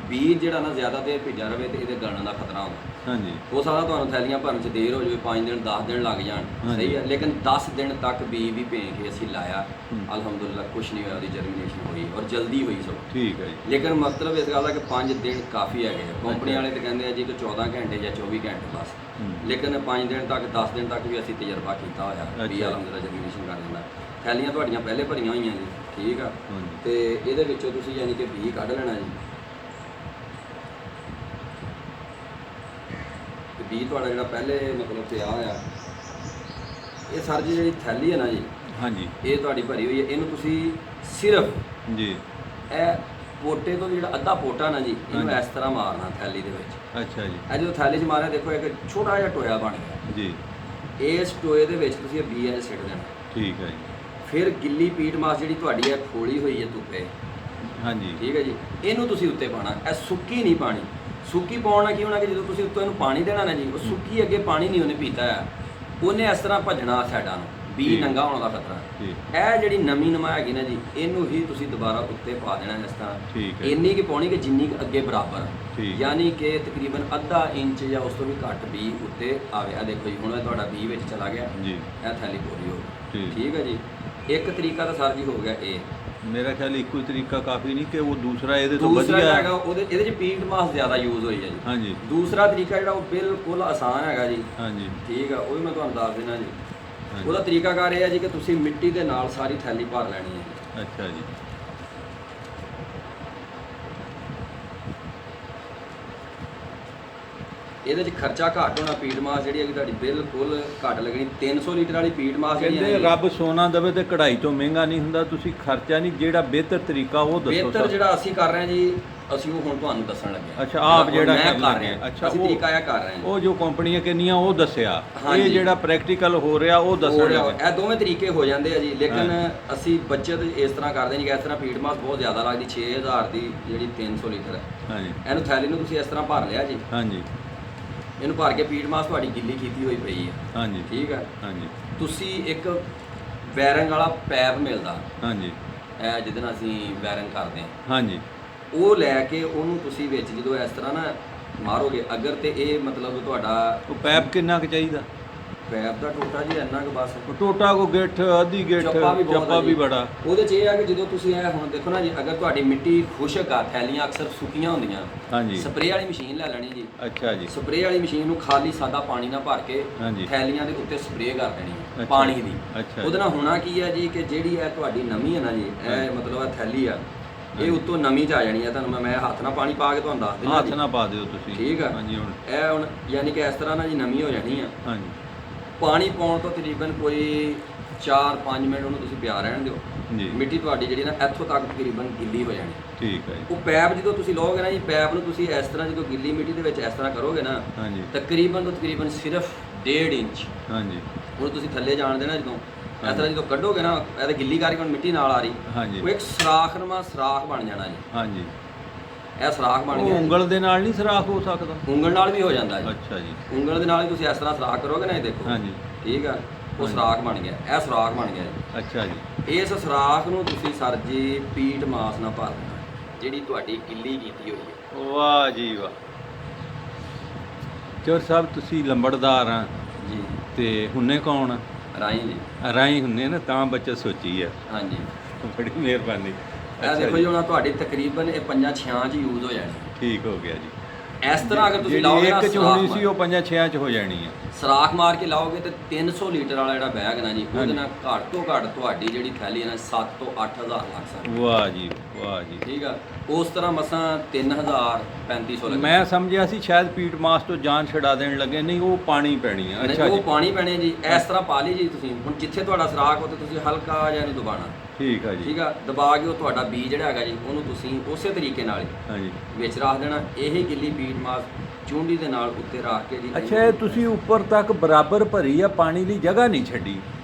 ਬੀਜ ਜਿਹੜਾ ਨਾ ਜ਼ਿਆਦਾ ਦੇਰ ਭਿੱਜਾ ਰਵੇ ਤੇ ਇਹਦੇ ਗਲਣ ਦਾ ਖਤਰਾ ਹੁੰਦਾ, ਹਾਂਜੀ। ਉਹ ਸਾਰਾ ਤੁਹਾਨੂੰ ਥੈਲੀਆਂ ਭਰਨ 'ਚ ਦੇਰ ਹੋ ਜਾਵੇ, 5 ਦਿਨ 10 ਦਿਨ ਲੱਗ ਜਾਣ, ਸਹੀ ਹੈ, ਲੇਕਿਨ 10 ਦਿਨ ਤੱਕ ਬੀਜ ਵੀ ਭੇਂ ਕੇ ਅਸੀਂ ਲਾਇਆ, ਅਲਹਮਦੁਲਿਲਾ ਕੁਛ ਨਹੀਂ ਹੋਇਆ, ਉਹਦੀ ਜਰਮੀਨੇਸ਼ਨ ਹੋਈ ਔਰ ਜਲਦੀ ਹੋਈ ਸਭ, ਠੀਕ ਹੈ ਜੀ। ਲੇਕਿਨ ਮਤਲਬ ਇਸ ਗੱਲ ਦਾ ਕਿ 5 ਦਿਨ ਕਾਫੀ ਹੈਗੇ ਆ। ਕੰਪਨੀ ਵਾਲੇ ਤਾਂ ਕਹਿੰਦੇ ਆ ਜੀ ਕਿ 14 ਘੰਟੇ ਜਾਂ 24 ਘੰਟੇ ਬਸ, ਲੇਕਿਨ 5 ਦਿਨ ਤੱਕ 10 ਦਿਨ ਤੱਕ ਵੀ ਅਸੀਂ ਤਜਰਬਾ ਕੀਤਾ ਹੋਇਆ ਵੀ ਅਲਹਮਦੁਲਿਲਾ ਜਰਮੀਨੇਸ਼ਨ ਕਰ ਦਿੰਦਾ। ਥੈਲੀਆਂ ਤੁਹਾਡੀਆਂ ਪਹਿਲੇ ਭਰੀਆਂ ਹੋਈਆਂ ਜੀ, ਠੀਕ ਆ, ਤੇ ਇਹਦੇ ਵਿੱਚੋਂ ਤੁਸੀਂ ਯਾਨੀ ਕਿ ਬੀਜ ਕੱਢ ਲੈਣਾ ਜੀ। ਬੀਜ ਤੁਹਾਡਾ ਜਿਹੜਾ ਪਹਿਲੇ ਮਤਲਬ ਪਿਆ ਹੋਇਆ, ਇਹ ਸਰ ਜੀ ਜਿਹੜੀ ਥੈਲੀ ਹੈ ਨਾ ਜੀ, ਹਾਂਜੀ, ਇਹ ਤੁਹਾਡੀ ਭਰੀ ਹੋਈ ਹੈ। ਇਹਨੂੰ ਤੁਸੀਂ ਸਿਰਫ ਜੀ ਇਹ ਪੋਟੇ ਤੋਂ ਜਿਹੜਾ ਅੱਧਾ ਪੋਟਾ ਨਾ ਜੀ, ਇਹਨੂੰ ਇਸ ਤਰ੍ਹਾਂ ਮਾਰਨਾ ਥੈਲੀ ਦੇ ਵਿੱਚ। ਅੱਛਾ ਜੀ। ਇਹ ਜਦੋਂ ਥੈਲੀ 'ਚ ਮਾਰਿਆ ਦੇਖੋ ਇੱਕ ਛੋਟਾ ਜਿਹਾ ਟੋਇਆ ਬਣ ਗਿਆ ਜੀ, ਇਸ ਟੋਏ ਦੇ ਵਿੱਚ ਤੁਸੀਂ ਇਹ ਬੀਜ ਸਿੱਟ ਦੇਣਾ, ਠੀਕ ਹੈ ਜੀ। ਫਿਰ ਗਿੱਲੀ ਪੀਟ ਮਾਸ ਜਿਹੜੀ ਤੁਹਾਡੀ ਹੈ ਖੋਲੀ ਹੋਈ ਹੈ ਧੁੱਪੇ, ਹਾਂਜੀ, ਠੀਕ ਹੈ ਜੀ, ਇਹਨੂੰ ਤੁਸੀਂ ਉੱਤੇ ਪਾਉਣਾ। ਇਹ ਸੁੱਕੀ ਨਹੀਂ ਪਾਣੀ, ਸੁੱਕੀ ਪਾਉਣ ਨਾਲ ਕੀ ਹੋਣਾ ਕਿ ਜਦੋਂ ਤੁਸੀਂ ਉੱਤੋਂ ਇਹਨੂੰ ਪਾਣੀ ਦੇਣਾ ਨਾ ਜੀ, ਉਹ ਸੁੱਕੀ ਅੱਗੇ ਪਾਣੀ ਨਹੀਂ ਉਹਨੇ ਪੀਤਾ ਹੈ, ਉਹਨੇ ਇਸ ਤਰ੍ਹਾਂ ਭੱਜਣਾ ਸਾਈਡਾਂ ਨੂੰ, ਬੀਜ ਨੰਗਾ ਹੋਣ ਦਾ ਖਤਰਾ। ਇਹ ਜਿਹੜੀ ਨਵੀਂ ਨਮਾ ਹੈਗੀ ਨਾ ਜੀ, ਇਹਨੂੰ ਹੀ ਤੁਸੀਂ ਦੁਬਾਰਾ ਉੱਤੇ ਪਾ ਦੇਣਾ ਇਸ ਤਰ੍ਹਾਂ, ਇੰਨੀ ਕਿ ਪਾਉਣੀ ਕਿ ਜਿੰਨੀ ਕਿ ਅੱਗੇ ਬਰਾਬਰ, ਯਾਨੀ ਕਿ ਤਕਰੀਬਨ ਅੱਧਾ ਇੰਚ ਜਾਂ ਉਸ ਤੋਂ ਵੀ ਘੱਟ ਬੀਜ ਉੱਤੇ ਆਵੇ। ਆ ਦੇਖੋ ਜੀ, ਹੁਣ ਇਹ ਤੁਹਾਡਾ ਬੀਜ ਵਿੱਚ ਚਲਾ ਗਿਆ ਜੀ, ਇਹ ਥੈਲੀ ਪੂਰੀ ਹੋ ਗਈ, ਠੀਕ ਹੈ ਜੀ। ਇੱਕ ਤਰੀਕਾ ਤਾਂ ਸਰ ਜੀ ਹੋ ਗਿਆ ਇਹ, ਮੇਰਾ ਖਿਆਲ ਇੱਕੋ ਹੀ ਤਰੀਕਾ ਕਾਫੀ ਨਹੀਂ ਕਿ ਉਹ ਦੂਸਰਾ ਇਹਦੇ ਤੋਂ ਵਧੀਆ ਹੈਗਾ, ਇਹਦੇ 'ਚ ਪੀਟ ਮਾਸ ਜ਼ਿਆਦਾ ਯੂਜ਼ ਹੋਈ ਹੈ ਜੀ, ਹਾਂਜੀ। ਦੂਸਰਾ ਤਰੀਕਾ ਜਿਹੜਾ ਉਹ ਬਿਲਕੁਲ ਆਸਾਨ ਹੈਗਾ ਜੀ, ਹਾਂਜੀ, ਠੀਕ ਆ, ਉਹ ਵੀ ਮੈਂ ਤੁਹਾਨੂੰ ਦੱਸ ਦੇਣਾ ਜੀ। ਉਹਦਾ ਤਰੀਕਾਕਾਰ ਇਹ ਹੈ ਜੀ ਕਿ ਤੁਸੀਂ ਮਿੱਟੀ ਦੇ ਨਾਲ ਸਾਰੀ ਥੈਲੀ ਭਰ ਲੈਣੀ ਹੈ। ਅੱਛਾ ਜੀ। ਇਹਦੇ 'ਚ ਖਰਚਾ ਘੱਟ ਹੋਣਾ, ਪੀਟ ਮਾਸ ਜਿਹੜੀ ਹੈਗੀ ਤੁਹਾਡੀ ਬਿਲਕੁਲ ਘੱਟ ਲੱਗਣੀ। 300 ਲੀਟਰ ਵਾਲੀ ਪੀਟ ਮਾਸ ਕਹਿੰਦੇ ਰੱਬ ਸੋਨਾ ਦੇਵੇ ਤੇ ਕਢਾਈ ਤੋਂ ਮਹਿੰਗਾ ਨਹੀਂ ਹੁੰਦਾ। ਤੁਸੀਂ ਖਰਚਾ ਨਹੀਂ, ਜਿਹੜਾ ਬਿਹਤਰ ਤਰੀਕਾ ਉਹ ਦੱਸੋ। ਬਿਹਤਰ ਜਿਹੜਾ ਅਸੀਂ ਕਰ ਰਹੇ ਹਾਂ ਜੀ, ਅਸੀਂ ਉਹ ਹੁਣ ਤੁਹਾਨੂੰ ਦੱਸਣ ਲੱਗੇ। ਅੱਛਾ, ਆਪ ਜਿਹੜਾ ਕਰ ਰਹੇ ਹਾਂ, ਅੱਛਾ, ਅਸੀਂ ਤਰੀਕਾ ਇਹ ਕਰ ਰਹੇ ਹਾਂ। ਉਹ ਜੋ ਕੰਪਨੀਆਂ ਕਹਿੰਦੀਆਂ ਉਹ ਦੱਸਿਆ, ਇਹ ਜਿਹੜਾ ਪ੍ਰੈਕਟੀਕਲ ਹੋ ਰਿਹਾ ਉਹ ਦੱਸਣ ਲੱਗੇ। ਇਹ ਦੋਵੇਂ ਤਰੀਕੇ ਹੋ ਜਾਂਦੇ ਆ ਜੀ, ਲੇਕਿਨ ਅਸੀਂ ਬੱਚਤ ਇਸ ਤਰ੍ਹਾਂ ਕਰਦੇ ਨਹੀਂ ਕਿ ਇਸ ਤਰ੍ਹਾਂ ਪੀਟ ਮਾਸ ਬਹੁਤ ਜ਼ਿਆਦਾ ਲੱਗਦੀ, 6000 ਦੀ ਜਿਹੜੀ 300 ਲੀਟਰ ਹੈ, ਹਾਂਜੀ, ਇਹਨੂੰ ਥੈਲੀ ਨੂੰ ਤੁਸੀਂ ਇਸ ਤਰ੍ਹਾਂ ਭਰ ਲਿਆ ਜੀ, ਹਾਂਜੀ, ਇਹਨੂੰ ਭਰ ਕੇ ਪੀਟ ਮਾਸ ਤੁਹਾਡੀ ਗਿੱਲੀ ਕੀਤੀ ਹੋਈ ਪਈ ਹੈ, ਹਾਂਜੀ, ਠੀਕ ਹੈ, ਹਾਂਜੀ। ਤੁਸੀਂ ਇੱਕ ਬੈਰਿੰਗ ਵਾਲਾ ਪੈਪ ਮਿਲਦਾ, ਹਾਂਜੀ, ਇਹ ਜਿਹਦੇ ਨਾਲ ਅਸੀਂ ਬੈਰਿੰਗ ਕਰਦੇ ਹਾਂ, ਹਾਂਜੀ, ਉਹ ਲੈ ਕੇ ਉਹਨੂੰ ਤੁਸੀਂ ਵਿੱਚ ਜਦੋਂ ਇਸ ਤਰ੍ਹਾਂ ਨਾ ਮਾਰੋਗੇ ਅਗਰ, ਤੇ ਇਹ ਮਤਲਬ ਤੁਹਾਡਾ ਉਹ ਪੈਪ ਕਿੰਨਾ ਕੁ ਚਾਹੀਦਾ? ਪੈਪ ਦਾ ਟੋਟਾ ਜੀ ਇੰਨਾ ਕੁ ਬਸ, ਟੋਟਾ ਕੋ ਗਿੱਠ ਅੱਧੀ ਗਿੱਠ, ਚੱਪਾ ਵੀ ਬੜਾ। ਉਹਦੇ 'ਚ ਇਹ ਆ ਕਿ ਜਦੋਂ ਤੁਸੀਂ ਇਹ ਹੁਣ ਦੇਖੋ ਨਾ ਜੀ, ਅਗਰ ਤੁਹਾਡੀ ਮਿੱਟੀ ਖੁਸ਼ਕ ਆ, ਥੈਲੀਆਂ ਅਕਸਰ ਸੁੱਕੀਆਂ ਹੁੰਦੀਆਂ, ਹਾਂਜੀ, ਸਪਰੇਅ ਵਾਲੀ ਮਸ਼ੀਨ ਲੈ ਲੈਣੀ ਜੀ। ਅੱਛਾ ਜੀ। ਸਪਰੇਅ ਵਾਲੀ ਮਸ਼ੀਨ ਨੂੰ ਖਾਲੀ ਸਾਦਾ ਪਾਣੀ ਨਾਲ ਭਰ ਕੇ ਥੈਲੀਆਂ ਦੇ ਉੱਤੇ ਸਪਰੇਅ ਕਰ ਦੇਣੀ ਹੈ ਪਾਣੀ ਦੀ। ਉਹਦੇ ਨਾਲ ਹੋਣਾ ਕੀ ਹੈ ਜੀ ਕਿ ਜਿਹੜੀ ਇਹ ਤੁਹਾਡੀ ਨਮੀ ਹੈ ਨਾ ਜੀ, ਇਹ ਮਤਲਬ ਇਹ ਥੈਲੀ ਆ, ਇਹ ਉੱਤੋਂ ਨਮੀ 'ਚ ਆ ਜਾਣੀ ਹੈ। ਤੁਹਾਨੂੰ ਮੈਂ ਹੱਥ ਨਾਲ ਪਾਣੀ ਪਾ ਕੇ ਤੁਹਾਨੂੰ ਦੱਸ ਦਿੰਦਾ, ਹੱਥ ਨਾਲ ਪਾ ਦਿਓ ਤੁਸੀਂ, ਠੀਕ ਆ, ਹਾਂਜੀ। ਹੁਣ ਇਹ ਹੁਣ ਯਾਨੀ ਕਿ ਇਸ ਤਰ੍ਹਾਂ ਨਾ ਜੀ ਨਮੀ ਹੋ ਜਾਣੀ ਆ, ਹਾਂਜੀ। ਪਾਣੀ ਪਾਉਣ ਤੋਂ ਤਕਰੀਬਨ ਕੋਈ 4-5 ਮਿੰਟ ਉਹਨੂੰ ਤੁਸੀਂ ਪਿਆ ਰਹਿਣ ਦਿਓ ਜੀ। ਮਿੱਟੀ ਤੁਹਾਡੀ ਜਿਹੜੀ ਨਾ ਇੱਥੋਂ ਤੱਕ ਤਕਰੀਬਨ ਗਿੱਲੀ ਹੋ ਜਾਣੀ, ਠੀਕ ਹੈ। ਉਹ ਪੈਪ ਜਦੋਂ ਤੁਸੀਂ ਲਓਗੇ ਨਾ ਜੀ, ਪੈਪ ਨੂੰ ਤੁਸੀਂ ਇਸ ਤਰ੍ਹਾਂ ਜਦੋਂ ਗਿੱਲੀ ਮਿੱਟੀ ਦੇ ਵਿੱਚ ਇਸ ਤਰ੍ਹਾਂ ਕਰੋਗੇ ਨਾ, ਹਾਂਜੀ, ਤਕਰੀਬਨ ਤੋਂ ਤਕਰੀਬਨ ਸਿਰਫ 1.5 ਇੰਚ, ਹਾਂਜੀ, ਹੁਣ ਤੁਸੀਂ ਥੱਲੇ ਜਾਣ ਦੇਣਾ। ਜਦੋਂ ਇਸ ਤਰ੍ਹਾਂ ਜਦੋਂ ਕੱਢੋਗੇ ਨਾ, ਇਹ ਤਾਂ ਗਿੱਲੀ ਕਰਕੇ ਹੁਣ ਮਿੱਟੀ ਨਾਲ ਆ ਰਹੀ, ਹਾਂਜੀ, ਉਹ ਇੱਕ ਸਰਾਖਨੁਮਾ ਸਰਾਖ ਬਣ ਜਾਣਾ ਜੀ, ਹਾਂਜੀ। ਇਹ ਸਰਾਖ ਬਣ ਗਿਆ। ਉਂਗਲ ਦੇ ਨਾਲ ਨਹੀਂ ਸਰਾਖ ਹੋ ਸਕਦਾ? ਉਂਗਲ ਨਾਲ ਵੀ ਹੋ ਜਾਂਦਾ ਜੀ। ਅੱਛਾ ਜੀ। ਉਂਗਲ ਦੇ ਨਾਲ ਹੀ ਤੁਸੀਂ ਇਸ ਤਰ੍ਹਾਂ ਸਰਾਖ ਕਰੋਗੇ ਨਾ, ਇਹ ਦੇਖੋ, ਹਾਂਜੀ, ਠੀਕ ਆ, ਉਹ ਸਰਾਖ ਬਣ ਗਿਆ, ਇਹ ਸਰਾਖ ਬਣ ਗਿਆ ਜੀ। ਅੱਛਾ ਜੀ। ਇਸ ਸਰਾਖ ਨੂੰ ਤੁਸੀਂ ਸਰ ਜੀ ਪੀਟ ਮਾਸ ਨਾਲ ਭਰ ਦੇਣਾ, ਜਿਹੜੀ ਤੁਹਾਡੀ ਗਿੱਲੀ ਕੀਤੀ ਹੋਈ ਹੈ। ਵਾਹ ਜੀ ਵਾਹ। ਚੋਰ ਸਾਹਿਬ ਤੁਸੀਂ ਲੰਬੜਦਾਰ ਆ ਜੀ, ਤੇ ਹੁੰਨੇ ਕੌਣ? ਰਾਈ ਜੀ। ਰਾਈ ਹੁੰਨੇ ਨਾ, ਤਾਂ ਬੱਚਾ ਸੋਚੀ ਆ, ਹਾਂਜੀ, ਬੜੀ ਮਿਹਰਬਾਨੀ। ਇਹ ਦੇਖੋ ਜੀ, ਹੁਣ ਤੁਹਾਡੀ ਤਕਰੀਬਨ ਇਹ 5-6 'ਚ ਯੂਜ਼ ਹੋ ਜਾਣੀ, ਠੀਕ ਹੋ ਗਿਆ ਜੀ। ਇਸ ਤਰ੍ਹਾਂ ਅਗਰ ਤੁਸੀਂ ਲਾਓਗੇ ਨਾ, ਇੱਕ 'ਚ ਹੋਣੀ ਸੀ ਉਹ 5-6 'ਚ ਹੋ ਜਾਣੀ ਆ। ਸਰਾਖ ਮਾਰ ਕੇ ਲਾਓਗੇ ਤੇ 300 ਲੀਟਰ ਵਾਲਾ ਜਿਹੜਾ ਬੈਗ ਨਾ ਜੀ, ਉਹਦੇ ਨਾਲ ਘੱਟ ਤੋਂ ਘੱਟ ਤੁਹਾਡੀ ਜਿਹੜੀ ਥੈਲੀ ਹੈ ਨਾ 7 ਤੋਂ 8 ਹਜ਼ਾਰ ਲੱਗ ਸਕਦੀ। ਵਾਹ ਜੀ ਵਾਹ ਜੀ, ਠੀਕ ਆ। ਉਸ ਤਰ੍ਹਾਂ ਮਸਾਂ 3000-3500 ਲੱਗੇ। ਮੈਂ ਸਮਝਿਆ ਸੀ ਸ਼ਾਇਦ ਪੀਟ ਮਾਸ ਤੋਂ ਜਾਨ ਛਡਾ ਦੇਣ ਲੱਗੇ, ਨਹੀਂ ਉਹ ਪਾਣੀ ਪੈਣੀ ਆ। ਅੱਛਾ ਉਹ ਜੀ, ਪਾਣੀ ਪੈਣੇ ਜੀ। ਇਸ ਤਰ੍ਹਾਂ ਪਾ ਲਈ ਜੀ ਤੁਸੀਂ, ਹੁਣ ਜਿੱਥੇ ਤੁਹਾਡਾ ਸਰਾਖ ਉੱਤੇ ਤੁਸੀਂ ਹਲਕਾ ਜਿਹਾ ਇਹਨੂੰ ਦਬਾਣਾ। ਠੀਕ ਆ ਜੀ। ਠੀਕ ਆ, ਦਬਾ ਕੇ ਉਹ ਤੁਹਾਡਾ ਬੀਜ ਜਿਹੜਾ ਹੈਗਾ ਜੀ ਉਹਨੂੰ ਤੁਸੀਂ ਉਸੇ ਤਰੀਕੇ ਨਾਲ ਹਾਂਜੀ ਵਿੱਚ ਰੱਖ ਦੇਣਾ। ਇਹ ਗਿੱਲੀ ਪੀਟ ਮਾਸ ਚੂੰਡੀ ਦੇ ਨਾਲ ਉੱਤੇ ਰੱਖ ਕੇ ਜੀ। ਅੱਛਾ, ਇਹ ਤੁਸੀਂ ਉੱਪਰ ਤੱਕ ਬਰਾਬਰ ਭਰੀ ਆ, ਪਾਣੀ ਦੀ ਜਗ੍ਹਾ ਨਹੀਂ ਛੱਡੀ?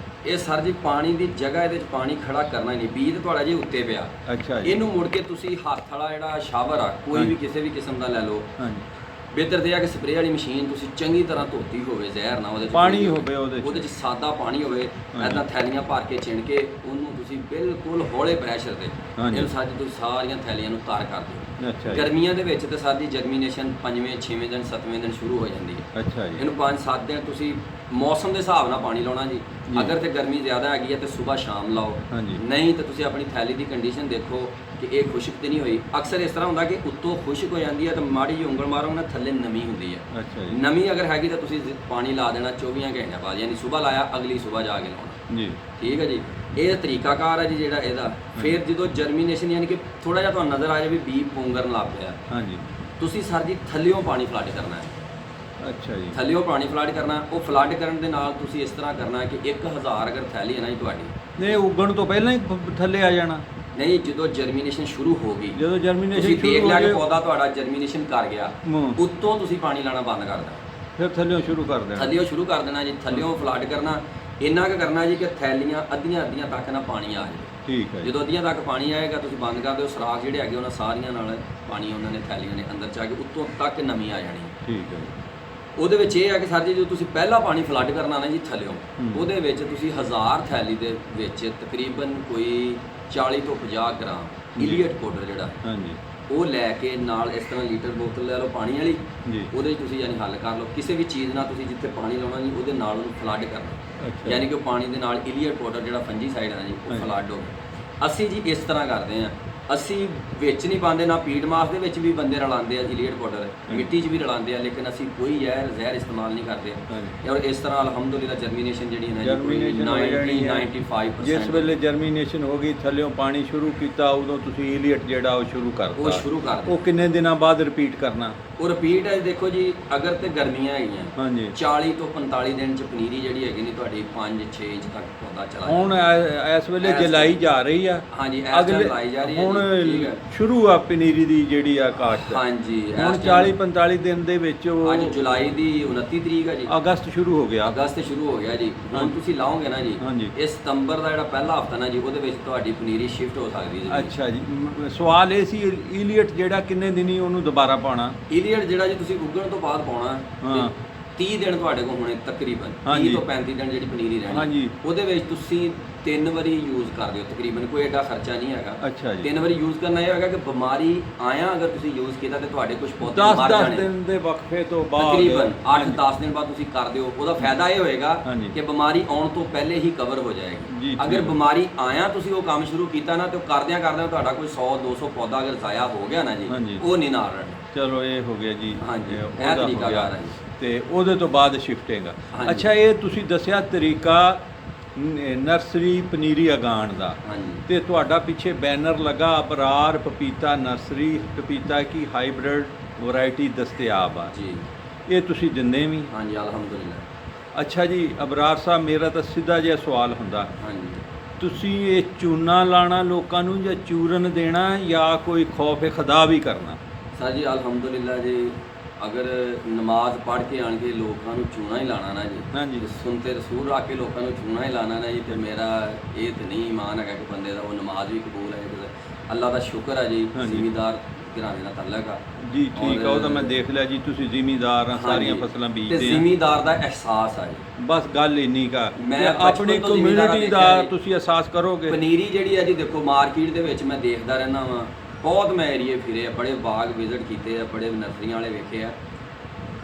ਇਹ ਸਰ ਜੀ ਪਾਣੀ ਦੀ ਜਗ੍ਹਾ ਇਹਦੇ 'ਚ ਪਾਣੀ ਖੜਾ ਕਰਨਾ ਹੀ ਨਹੀਂ, ਬੀਜ ਤੇ ਤੁਹਾਡਾ ਜੀ ਉੱਤੇ ਪਿਆ। ਅੱਛਾ ਜੀ। ਇਹਨੂੰ ਮੁੜ ਕੇ ਤੁਸੀਂ ਹੱਥ ਵਾਲਾ ਜਿਹੜਾ ਸ਼ਾਵਰ ਆ ਕੋਈ ਵੀ ਕਿਸੇ ਵੀ ਕਿਸਮ ਦਾ ਲੈ ਲਓ, ਹਾਂਜੀ, ਬਿਹਤਰ ਤੇ ਆ ਕਿ ਸਪਰੇਅ ਵਾਲੀ ਮਸ਼ੀਨ ਤੁਸੀਂ ਚੰਗੀ ਤਰ੍ਹਾਂ ਧੋਤੀ ਹੋਵੇ, ਜ਼ਹਿਰ ਨਾ ਉਹਦੇ 'ਚ ਪਾਣੀ ਹੋਵੇ ਉਹਦੇ 'ਚ ਸਾਦਾ ਪਾਣੀ ਹੋਵੇ। ਐਦਾਂ ਥੈਲੀਆਂ ਭਰ ਕੇ ਚਿਣ ਕੇ ਉਹਨੂੰ ਤੁਸੀਂ ਬਿਲਕੁਲ ਹੌਲੇ ਪ੍ਰੈਸ਼ਰ ਤੇ ਇਹਨੂੰ ਤੁਸੀਂ ਸਾਰੀਆਂ ਥੈਲੀਆਂ ਨੂੰ ਤਾਰ ਕਰ ਦਿਓ। ਅੱਛਾ ਜੀ। ਗਰਮੀਆਂ ਦੇ ਵਿੱਚ ਤੇ ਸਾਡੀ ਜਰਮੀਨੇਸ਼ਨ 5ਵੇਂ 6ਵੇਂ ਦਿਨ 7ਵੇਂ ਦਿਨ ਸ਼ੁਰੂ ਹੋ ਜਾਂਦੀ ਹੈ। ਅੱਛਾ ਜੀ। ਇਹਨੂੰ 5-7 ਦਿਨ ਤੁਸੀਂ ਮੌਸਮ ਦੇ ਹਿਸਾਬ ਨਾਲ ਪਾਣੀ ਲਾਉਣਾ ਜੀ। ਅਗਰ ਤੇ ਗਰਮੀ ਜ਼ਿਆਦਾ ਹੈਗੀ ਹੈ ਤੇ ਸਵੇਰ ਸ਼ਾਮ ਲਾਓ, ਨਹੀਂ ਤਾਂ ਤੁਸੀਂ ਆਪਣੀ ਥੈਲੀ ਦੀ ਕੰਡੀਸ਼ਨ ਦੇਖੋ ਕਿ ਇਹ ਖੁਸ਼ਕ ਤੇ ਨਹੀਂ ਹੋਈ। ਅਕਸਰ ਇਸ ਤਰ੍ਹਾਂ ਹੁੰਦਾ ਕਿ ਉੱਤੋਂ ਖੁਸ਼ਕ ਹੋ ਜਾਂਦੀ ਹੈ ਤੇ ਮਾੜੀ ਜਿਹੀ ਉਂਗਲ ਮਾਰੋ ਨਾ ਥੱਲੇ ਨਮੀ ਹੁੰਦੀ ਹੈ। ਅੱਛਾ ਜੀ। ਨਮੀ ਅਗਰ ਹੈਗੀ ਤਾਂ ਤੁਸੀਂ ਪਾਣੀ ਲਾ ਦੇਣਾ 24 ਘੰਟਿਆਂ ਬਾਅਦ, ਯਾਨੀ ਸਵੇਰ ਲਾਇਆ ਅਗਲੀ ਸਵੇਰ ਜਾ ਕੇ ਲਾਉਣਾ ਜੀ। ਠੀਕ ਹੈ ਜੀ। ਇਹ ਤਰੀਕਾਕਾਰ ਹੈ ਜੀ ਜਿਹੜਾ ਇਹਦਾ। ਫਿਰ ਜਦੋਂ ਜਰਮੀਨੇਸ਼ਨ ਯਾਨੀ ਕਿ ਥੋੜਾ ਜਿਹਾ ਤੁਹਾਨੂੰ ਨਜ਼ਰ ਆ ਜਾਵੇ ਵੀ ਬੀਜ ਪੂੰਗਰਨ ਲੱਗ ਪਿਆ, ਹਾਂਜੀ, ਤੁਸੀਂ ਸਰ ਜੀ ਥੱਲਿਓਂ ਪਾਣੀ ਫਲੱਡ ਕਰਨਾ ਹੈ। ਅੱਛਾ ਜੀ। ਥੱਲਿਓਂ ਪਾਣੀ ਫਲੱਡ ਕਰਨਾ। ਉਹ ਫਲੱਡ ਕਰਨ ਦੇ ਨਾਲ ਤੁਸੀਂ ਇਸ ਤਰ੍ਹਾਂ ਕਰਨਾ ਕਿ 1000 ਅਗਰ ਥੈਲੀ ਹੈ ਨਾ ਜੀ ਤੁਹਾਡੀ, ਨਹੀਂ ਉੱਗਣ ਤੋਂ ਪਹਿਲਾਂ ਹੀ ਥੱਲੇ ਆ ਜਾਣਾ? ਨਹੀਂ, ਜਦੋਂ ਜਰਮੀਨੇਸ਼ਨ ਸ਼ੁਰੂ ਹੋ ਗਈ, ਜਦੋਂ ਜਰਮੀਨੇਸ਼ਨ ਤੁਸੀਂ ਦੇਖ ਲਿਆ ਕਿ ਸ਼ੁਰੂ ਹੋ ਪੌਦਾ ਤੁਹਾਡਾ ਜਰਮੀਨੇਸ਼ਨ ਕਰ ਗਿਆ, ਉੱਤੋਂ ਤੁਸੀਂ ਪਾਣੀ ਲਾਣਾ ਬੰਦ ਕਰ ਦੇਣਾ। ਫਿਰ ਥੱਲਿਓਂ ਸ਼ੁਰੂ ਕਰ ਦੇਣਾ? ਥੱਲਿਓਂ ਸ਼ੁਰੂ ਕਰ ਦੇਣਾ ਜੀ। ਥੱਲਿਓਂ ਫਲੱਡ ਕਰਨਾ। ਇੰਨਾ ਕੁ ਕਰਨਾ ਜੀ ਕਿ ਥੈਲੀਆਂ ਅੱਧੀਆਂ ਤੱਕ ਨਾ ਪਾਣੀ ਆ ਜਾਵੇ। ਠੀਕ ਹੈ। ਜਦੋਂ ਅੱਧੀਆਂ ਤੱਕ ਪਾਣੀ ਆਏਗਾ ਤੁਸੀਂ ਬੰਦ ਕਰ ਦਿਓ। ਸਰਾਖ ਜਿਹੜੇ ਹੈਗੇ ਉਹਨਾਂ ਸਾਰੀਆਂ ਨਾਲ ਪਾਣੀ ਉਹਨਾਂ ਨੇ ਥੈਲੀਆਂ ਨੇ ਅੰਦਰ ਜਾ ਕੇ ਉੱਤੋਂ ਤੱਕ ਨਮੀ ਆ ਜਾਣੀ। ਠੀਕ ਹੈ। ਉਹਦੇ ਵਿੱਚ ਇਹ ਹੈ ਕਿ ਸਰ ਜੀ ਜਦੋਂ ਤੁਸੀਂ ਪਹਿਲਾ ਪਾਣੀ ਫਲੱਡ ਕਰਨਾ ਨਾ ਜੀ ਥੱਲਿਓਂ, ਉਹਦੇ ਵਿੱਚ ਤੁਸੀਂ 1000 ਥੈਲੀ ਦੇ ਵਿੱਚ ਤਕਰੀਬਨ ਕੋਈ 40 ਤੋਂ 50 ਗ੍ਰਾਮ ਇਲੀਅਟ ਪਾਊਡਰ ਜਿਹੜਾ, ਹਾਂਜੀ, ਉਹ ਲੈ ਕੇ ਨਾਲ ਇਸ ਤਰ੍ਹਾਂ ਲੀਟਰ ਬੋਤਲ ਲੈ ਲਓ ਪਾਣੀ ਵਾਲੀ ਜੀ। ਉਹਦੇ 'ਚ ਤੁਸੀਂ ਯਾਨੀ ਹੱਲ ਕਰ ਲਓ ਕਿਸੇ ਵੀ ਚੀਜ਼ ਨਾਲ, ਤੁਸੀਂ ਜਿੱਥੇ ਪਾਣੀ ਲਾਉਣਾ ਜੀ ਉਹਦੇ ਨਾਲ ਉਹਨੂੰ ਫਲੱਡ ਕਰਨਾ। ਯਾਨੀ ਕਿ ਉਹ ਪਾਣੀ ਦੇ ਨਾਲ ਇਲੀਅਟ ਪਾਊਡਰ ਜਿਹੜਾ ਫੰਜੀਸਾਈਡ ਹੈ ਜੀ ਉਹ ਫਲੱਡ ਹੋ। ਅਸੀਂ ਜੀ ਇਸ ਤਰ੍ਹਾਂ ਕਰਦੇ ਹਾਂ, ਅਸੀਂ ਵਿੱਚ ਨਹੀਂ ਪਾਉਂਦੇ, ਨਾ ਪੀਟ ਮਾਸ ਦੇ ਵਿੱਚ ਵੀ ਬੰਦੇ ਰਲਾਉਂਦੇ ਆ ਇਲੀਅਟ ਪਾਊਡਰ, ਮਿੱਟੀ 'ਚ ਵੀ ਰਲਾਉਂਦੇ ਆ, ਲੇਕਿਨ ਅਸੀਂ ਕੋਈ ਜ਼ਹਿਰ ਇਸਤੇਮਾਲ ਨਹੀਂ ਕਰਦੇ। ਔਰ ਇਸ ਤਰ੍ਹਾਂ ਅਲਹਮਦੁਲਿਲਾ ਜਰਮੀਨੇਸ਼ਨ ਜਿਹੜੀ ਹੈ ਜੀ 90-95%। ਜਿਸ ਵੇਲੇ ਜਰਮੀਨੇਸ਼ਨ ਹੋ ਗਈ ਥੱਲਿਓਂ ਪਾਣੀ ਸ਼ੁਰੂ ਕੀਤਾ, ਉਦੋਂ ਤੁਸੀਂ ਇਲੀਅਟ ਜਿਹੜਾ ਉਹ ਸ਼ੁਰੂ ਕਰਤਾ? ਉਹ ਸ਼ੁਰੂ ਕਰ ਦਿਓ। ਉਹ ਕਿੰਨੇ ਦਿਨਾਂ ਬਾਅਦ ਰਿਪੀਟ ਕਰਨਾ? ਉਹ ਰਿਪੀਟ ਹੈ ਦੇਖੋ ਜੀ, ਅਗਰ ਤੇ ਗਰਮੀਆਂ ਹੈਗੀਆਂ, ਹਾਂਜੀ, 40 ਤੋਂ 45 ਦਿਨ 'ਚ ਪਨੀਰੀ ਜਿਹੜੀ ਹੈਗੀ ਨਹੀਂ ਤੁਹਾਡੀ 5-6 ਇੰਚ ਤੱਕ ਪੌਦਾ ਚਲਾ। ਹੁਣ ਇਸ ਵੇਲੇ ਜਲਾਈ ਜਾ ਰਹੀ ਆ? ਹਾਂਜੀ, ਅਗਲੇ ਲਾਈ ਜਾ ਰਹੀ ਹੈ। ਹੁਣ ਸ਼ੁਰੂ ਆ ਪਨੀਰੀ ਦੀ ਜਿਹੜੀ ਆ ਕਾਸ਼ਤ? ਹਾਂਜੀ, ਹੁਣ 40-45 ਦਿਨ ਦੇ ਵਿੱਚ ਅੱਜ ਜੁਲਾਈ ਦੀ 29 ਤਰੀਕ ਹੈ ਜੀ, ਅਗਸਤ ਸ਼ੁਰੂ ਹੋ ਗਿਆ। ਅਗਸਤ ਸ਼ੁਰੂ ਹੋ ਗਿਆ ਜੀ। ਹੁਣ ਤੁਸੀਂ ਲਾਓਗੇ ਨਾ ਜੀ, ਇਹ ਸਤੰਬਰ ਦਾ ਜਿਹੜਾ ਪਹਿਲਾ ਹਫਤਾ ਨਾ ਜੀ, ਉਹਦੇ ਵਿੱਚ ਤੁਹਾਡੀ ਪਨੀਰੀ ਸ਼ਿਫਟ ਹੋ ਸਕਦੀ ਹੈ। ਅੱਛਾ ਜੀ। ਸਵਾਲ ਇਹ ਸੀ ਇਲੀਅਟ ਜਿਹੜਾ ਕਿੰਨੇ ਦਿਨੀ ਉਹਨੂੰ ਦੁਬਾਰਾ ਪਾਉਣਾ? ਇਲੀਅਟ ਜਿਹੜਾ ਜੀ ਤੁਸੀਂ ਉੱਗਣ ਤੋਂ ਬਾਅਦ ਪਾਉਣਾ, 30 ਦਿਨ ਤੁਹਾਡੇ ਕੋਲ ਹੋਣੇ ਤਕਰੀਬਨ, 30 ਤੋਂ 35 ਦਿਨ ਜਿਹੜੀ ਪਨੀਰੀ ਰਹਿਣੀ, ਉਹਦੇ ਵਿੱਚ ਤੁਸੀਂ 3 ਵਾਰੀ ਯੂਜ਼ ਕਰ ਦਿਓ ਤਕਰੀਬਨ, ਕੋਈ ਐਡਾ ਖਰਚਾ ਨਹੀਂ ਹੈਗਾ। ਅੱਛਾ ਜੀ। 3 ਵਾਰੀ ਯੂਜ਼ ਕਰਨਾ ਇਹ ਹੋਏਗਾ ਕਿ ਬਿਮਾਰੀ ਆਇਆ ਅਗਰ ਤੁਸੀਂ ਯੂਜ਼ ਕੀਤਾ ਤੇ ਤੁਹਾਡੇ ਕੁਝ ਪੌਦੇ ਮਰ 10 ਦਿਨ ਦੇ ਵਕਫੇ ਤੋਂ ਬਾਅਦ, ਤਕਰੀਬਨ 8-10 ਦਿਨ ਬਾਅਦ ਤੁਸੀਂ ਕਰ ਦਿਓ। ਉਹਦਾ ਫਾਇਦਾ ਇਹ ਹੋਏਗਾ ਕਿ ਬਿਮਾਰੀ ਆਉਣ ਤੋਂ ਪਹਿਲੇ ਹੀ ਕਵਰ ਹੋ ਜਾਏਗੀ। ਅਗਰ ਬਿਮਾਰੀ ਆਇਆ ਤੁਸੀਂ ਉਹ ਕੰਮ ਸ਼ੁਰੂ ਕੀਤਾ ਨਾ, ਤੇ ਉਹ ਕਰਦਿਆਂ ਤੁਹਾਡਾ ਕੋਈ 100-200 ਪੌਦਾ ਅਗਰ ਜ਼ਾਇਆ ਹੋ ਗਿਆ ਨਾ ਜੀ, ਉਹ ਨਹੀਂ ਨਾਲ ਰਹਿਣਾ। ਚਲੋ ਇਹ ਹੋ ਗਿਆ ਜੀ। ਹਾਂਜੀ, ਇਹ ਤਰੀਕਾ ਕਾਰ ਹੈ ਜੀ। ਤੇ ਉਹਦੇ ਤੋਂ ਬਾਅਦ ਸ਼ਿਫਟਿੰਗ। ਅੱਛਾ, ਇਹ ਤੁਸੀਂ ਦੱਸਿਆ ਤਰੀਕਾ ਨਰਸਰੀ ਪਨੀਰੀ ਉਗਾਉਣ ਦਾ, ਤੇ ਤੁਹਾਡਾ ਪਿੱਛੇ ਬੈਨਰ ਲੱਗਾ ਅਬਰਾਰ ਪਪੀਤਾ ਨਰਸਰੀ, ਪਪੀਤਾ ਕੀ ਹਾਈਬ੍ਰਿਡ ਵੈਰਾਈਟੀ ਦਸਤਿਆਬ ਆ ਜੀ। ਇਹ ਤੁਸੀਂ ਦਿੰਦੇ ਵੀ? ਹਾਂਜੀ, ਅਲਹਮਦੁਲਿਲਾ। ਅੱਛਾ ਜੀ, ਅਬਰਾਰ ਸਾਹਿਬ, ਮੇਰਾ ਤਾਂ ਸਿੱਧਾ ਜਿਹਾ ਸਵਾਲ ਹੁੰਦਾ, ਹਾਂਜੀ, ਤੁਸੀਂ ਇਹ ਚੂਨਾ ਲਾਣਾ ਲੋਕਾਂ ਨੂੰ ਜਾਂ ਚੂਰਨ ਦੇਣਾ ਜਾਂ ਕੋਈ ਖੌਫ ਖੁਦਾ ਵੀ ਕਰਨਾ? ਸਰ ਜੀ ਅਲਹਮਦੁਲਿਲਾ ਜੀ, ਅਗਰ ਨਮਾਜ਼ ਪੜ੍ਹ ਕੇ ਆਣ ਕੇ ਲੋਕਾਂ ਨੂੰ ਚੂਨਾ ਹੀ ਲਾਣਾ ਨਾ ਜੀ, ਹਾਂਜੀ, ਸੁਨਤੇ ਰਸੂਲ ਰੱਖ ਕੇ ਲੋਕਾਂ ਨੂੰ ਚੂਨਾ ਹੀ ਲਾਣਾ ਨਾ ਜੀ, ਤੇ ਮੇਰਾ ਇਹ ਤਾਂ ਨਹੀਂ ਇਮਾਨ ਹੈਗਾ ਕਿ ਬੰਦੇ ਦਾ ਉਹ ਨਮਾਜ਼ ਵੀ ਕਬੂਲ ਹੈ। ਅੱਲਾ ਦਾ ਸ਼ੁਕਰ ਹੈ ਜੀ, ਜ਼ਿਮੀਦਾਰ ਘਰਾਣੇ ਦਾ ਤਾਲੁਕ ਆ ਜੀ। ਠੀਕ ਆ, ਉਹ ਤਾਂ ਮੈਂ ਦੇਖ ਲਿਆ ਜੀ, ਤੁਸੀਂ ਜ਼ਿਮੀਦਾਰ ਆ, ਸਾਰੀਆਂ ਫਸਲਾਂ ਬੀਜਦੇ ਆ, ਤੇ ਜ਼ਿਮੀਦਾਰ ਦਾ ਅਹਿਸਾਸ ਆ ਜੀ। ਬਸ ਗੱਲ ਇੰਨੀ ਕਾ, ਆਪਣੀ ਕਮਿਊਨਿਟੀ ਦਾ ਤੁਸੀਂ ਅਹਿਸਾਸ ਕਰੋਗੇ। ਪਨੀਰੀ ਜਿਹੜੀ ਹੈ ਜੀ, ਦੇਖੋ ਮਾਰਕੀਟ ਦੇ ਵਿੱਚ ਮੈਂ ਦੇਖਦਾ ਰਹਿੰਦਾ ਵਾਂ, ਬਹੁਤ ਮੈਂ ਏਰੀਏ ਫਿਰੇ ਆ, ਬੜੇ ਬਾਗ ਵਿਜ਼ਿਟ ਕੀਤੇ ਆ, ਬੜੇ ਨਰਸਰੀਆਂ ਵਾਲੇ ਵੇਖੇ ਆ।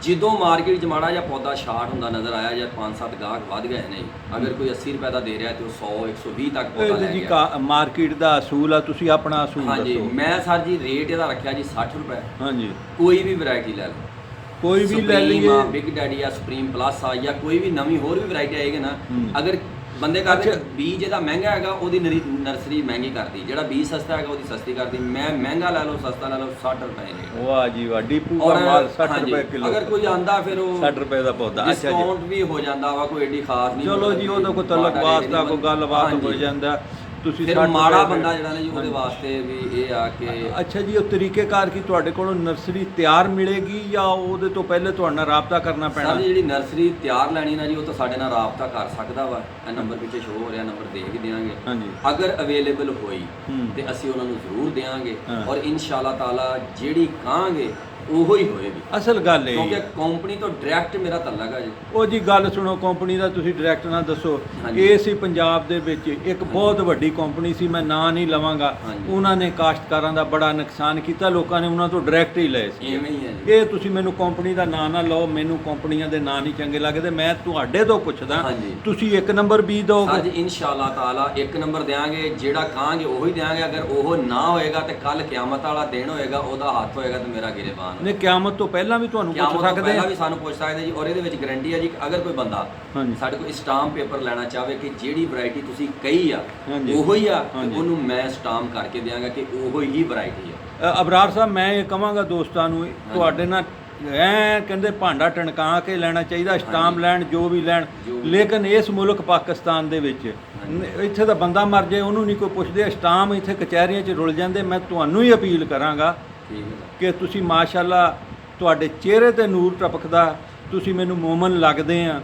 ਜਦੋਂ ਮਾਰਕੀਟ 'ਚ ਮਾੜਾ ਜਿਹਾ ਪੌਦਾ ਸ਼ਾਰਟ ਹੁੰਦਾ ਨਜ਼ਰ ਆਇਆ ਜਾਂ 5-7 ਗਾਹਕ ਵੱਧ ਗਏ ਨੇ, ਅਗਰ ਕੋਈ 80 ਰੁਪਏ ਦਾ ਦੇ ਰਿਹਾ ਤੇ ਉਹ 100-120 ਤੱਕ ਪੌਦਾ ਲੈ ਗਿਆ। ਮਾਰਕੀਟ ਦਾ ਅਸੂਲ ਆ, ਤੁਸੀਂ ਆਪਣਾ ਅਸੂਲ ਦੱਸੋ। ਹਾਂਜੀ, ਮੈਂ ਸਰ ਜੀ ਰੇਟ ਇਹਦਾ ਰੱਖਿਆ ਜੀ 60 ਰੁਪਏ। ਹਾਂਜੀ, ਕੋਈ ਵੀ ਵੈਰਾਈਟੀ ਲੈ ਲਓ, ਕੋਈ ਵੀ ਲੈ ਲਈਏ, ਬਿਗ ਡੈਡੀ ਆ, ਸੁਪਰੀਮ ਪਲੱਸ ਆ, ਜਾਂ ਕੋਈ ਵੀ ਨਵੀਂ ਹੋਰ ਵੀ ਵੈਰਾਈਟੀ ਆਏਗੀ ਨਾ, ਅਗਰ ਬੰਦੇ ਕਰਦੇ ਬੀਜ ਇਹਦਾ ਮਹਿੰਗਾ ਹੈਗਾ, ਉਹਦੀ ਨਰਸਰੀ ਮਹਿੰਗੀ ਕਰਦੀ, ਜਿਹੜਾ ਬੀਜ ਸਸਤਾ ਹੈਗਾ ਉਹਦੀ ਸਸਤੀ ਕਰਦੀ। ਮੈਂ ਮਹਿੰਗਾ ਲੈ ਲਓ ਸਸਤਾ ਲੈ ਲਓ 60 ਰੁਪਏ ਰੇਟ। ਵਾਹ ਜੀ ਵਾਹ, ਡੀਪੂ ਦਾ ਮਾਲ 60 ਰੁਪਏ ਕਿਲੋ। ਅਗਰ ਕੋਈ ਆਂਦਾ ਫਿਰ ਉਹ 60 ਰੁਪਏ ਦਾ ਪੌਦਾ, ਅੱਛਾ ਜੀ, ਡਿਸਕਾਊਂਟ ਵੀ ਹੋ ਜਾਂਦਾ ਵਾ, ਕੋਈ ਏਡੀ ਖਾਸ ਨਹੀਂ। ਚਲੋ ਜੀ, ਉਹਦਾ ਕੋਈ ਤਲਕ ਵਾਸਤਾ ਕੋਈ ਗੱਲਬਾਤ ਹੋ ਜਾਂਦਾ। ਤੁਸੀਂ ਫਿਰ ਮਾੜਾ ਬੰਦਾ ਜਿਹੜਾ ਨਾ ਜੀ ਉਹਦੇ ਵਾਸਤੇ ਵੀ ਇਹ ਆ ਕਿ ਅੱਛਾ ਜੀ, ਉਹ ਤਰੀਕੇਕਾਰ ਕੀ ਤੁਹਾਡੇ ਕੋਲੋਂ ਨਰਸਰੀ ਤਿਆਰ ਮਿਲੇਗੀ ਜਾਂ ਉਹਦੇ ਤੋਂ ਪਹਿਲੇ ਤੁਹਾਡੇ ਨਾਲ ਰਾਬਤਾ ਕਰਨਾ ਪੈਣਾ? ਸਰ ਜਿਹੜੀ ਨਰਸਰੀ ਤਿਆਰ ਲੈਣੀ ਨਾ ਜੀ, ਉਹ ਤਾਂ ਸਾਡੇ ਨਾਲ ਰਾਬਤਾ ਕਰ ਸਕਦਾ ਵਾ। ਇਹ ਨੰਬਰ ਪਿੱਛੇ ਸ਼ੋ ਹੋ ਰਿਹਾ, ਨੰਬਰ ਦੇ ਕੇ ਦੇਵਾਂਗੇ। ਹਾਂਜੀ, ਅਗਰ ਅਵੇਲੇਬਲ ਹੋਈ ਤੇ ਅਸੀਂ ਉਹਨਾਂ ਨੂੰ ਜ਼ਰੂਰ ਦੇਵਾਂਗੇ, ਔਰ ਇਨਸ਼ਾਅੱਲਾ ਤਾਲਾ ਜਿਹੜੀ ਕਹਾਂਗੇ ਉਹੋ ਹੀ ਹੋਏਗੀ। ਅਸਲ ਗੱਲ ਇਹ ਕਿਉਂਕਿ ਕੰਪਨੀ ਤੋਂ ਡਾਇਰੈਕਟ ਮੇਰਾ ਤਾਲੁਕ ਹੈ ਜੀ। ਉਹ ਜੀ ਗੱਲ ਸੁਣੋ, ਕੰਪਨੀ ਦਾ ਤੁਸੀਂ ਡਾਇਰੈਕਟ ਨਾ ਦੱਸੋ। ਇਹ ਸੀ ਪੰਜਾਬ ਦੇ ਵਿੱਚ ਇੱਕ ਬਹੁਤ ਵੱਡੀ ਕੰਪਨੀ ਸੀ, ਮੈਂ ਨਾਂ ਨਹੀਂ ਲਵਾਂਗਾ। ਉਹਨਾਂ ਨੇ ਕਾਸ਼ਤਕਾਰਾਂ ਦਾ ਬੜਾ ਨੁਕਸਾਨ ਕੀਤਾ, ਲੋਕਾਂ ਨੇ ਉਹਨਾਂ ਤੋਂ ਡਾਇਰੈਕਟ ਹੀ ਲਏ ਸੀ। ਐਵੇਂ ਹੀ ਹੈ ਜੀ। ਇਹ ਤੁਸੀਂ ਮੈਨੂੰ ਕੰਪਨੀ ਦਾ ਨਾਂ ਨਾ ਲਓ, ਮੈਨੂੰ ਕੰਪਨੀਆਂ ਦੇ ਨਾਂ ਨਹੀਂ ਚੰਗੇ ਲੱਗਦੇ। ਮੈਂ ਤੁਹਾਡੇ ਤੋਂ ਪੁੱਛਦਾ, ਤੁਸੀਂ 1 ਨੰਬਰ ਬੀਜ ਦਿਓਗੇ? ਅੱਜ ਇਨਸ਼ਾਅੱਲਾ ਤਾਲਾ 1 ਨੰਬਰ ਦੇਵਾਂਗੇ, ਜਿਹੜਾ ਕਹਾਂਗੇ ਉਹੀ ਦੇਵਾਂਗੇ। ਅਗਰ ਉਹ ਨਾ ਹੋਏਗਾ ਤੇ ਕੱਲ ਕਿਆਮਤ ਵਾਲਾ ਦਿਨ ਹੋਏਗਾ, ਉਹਦਾ ਹੱਥ ਹੋਏਗਾ ਤੇ ਮੇਰਾ ਗਿਰੇਬਾਨ। ਨੇ ਕਿਆਮਤ ਤੋਂ ਪਹਿਲਾਂ ਵੀ ਤੁਹਾਨੂੰ ਪੁੱਛ ਸਕਦੇ? ਪਹਿਲਾਂ ਵੀ ਸਾਨੂੰ ਪੁੱਛ ਸਕਦੇ ਜੀ। ਔਰ ਇਹਦੇ ਵਿੱਚ ਗਾਰੰਟੀ ਹੈ ਜੀ, ਅਗਰ ਕੋਈ ਬੰਦਾ ਸਾਡੇ ਕੋਲ ਸਟਾਂਪ ਪੇਪਰ ਲੈਣਾ ਚਾਹਵੇ ਕਿ ਜਿਹੜੀ ਵੈਰਾਈਟੀ ਤੁਸੀਂ ਕਹੀ ਆ ਉਹੋ ਹੀ ਆ, ਉਹਨੂੰ ਮੈਂ ਸਟਾਂਪ ਕਰਕੇ ਦਿਆਂਗਾ ਕਿ ਉਹੋ ਹੀ ਵੈਰਾਈਟੀ ਆ। ਅਬਰਾਰ ਸਾਹਿਬ, ਮੈਂ ਇਹ ਕਹਾਂਗਾ ਦੋਸਤਾਂ ਨੂੰ, ਤੁਹਾਡੇ ਨਾਲ ਐ ਕਹਿੰਦੇ ਭਾਂਡਾ ਟਣਕਾ ਕੇ ਲੈਣਾ ਚਾਹੀਦਾ, ਸਟਾਂਪ ਲੈਣ ਜੋ ਵੀ ਲੈਣ, ਲੇਕਿਨ ਇਸ ਮੁਲਕ ਪਾਕਿਸਤਾਨ ਦੇ ਵਿੱਚ ਇੱਥੇ ਤਾਂ ਬੰਦਾ ਮਰ ਜਾਏ ਉਹਨੂੰ ਨਹੀਂ ਕੋਈ ਪੁੱਛਦੇ, ਸਟਾਂਪ ਇੱਥੇ ਕਚਹਿਰੀਆਂ 'ਚ ਰੁਲ ਜਾਂਦੇ। ਮੈਂ ਤੁਹਾਨੂੰ ਹੀ ਅਪੀਲ ਕਰਾਂਗਾ ਕਿ ਤੁਸੀਂ ਮਾਸ਼ਾਅੱਲਾ, ਤੁਹਾਡੇ ਚਿਹਰੇ ਤੇ ਨੂਰ ਟਪਕਦਾ, ਤੁਸੀਂ ਮੈਨੂੰ ਮੋਮਨ ਲੱਗਦੇ ਆ,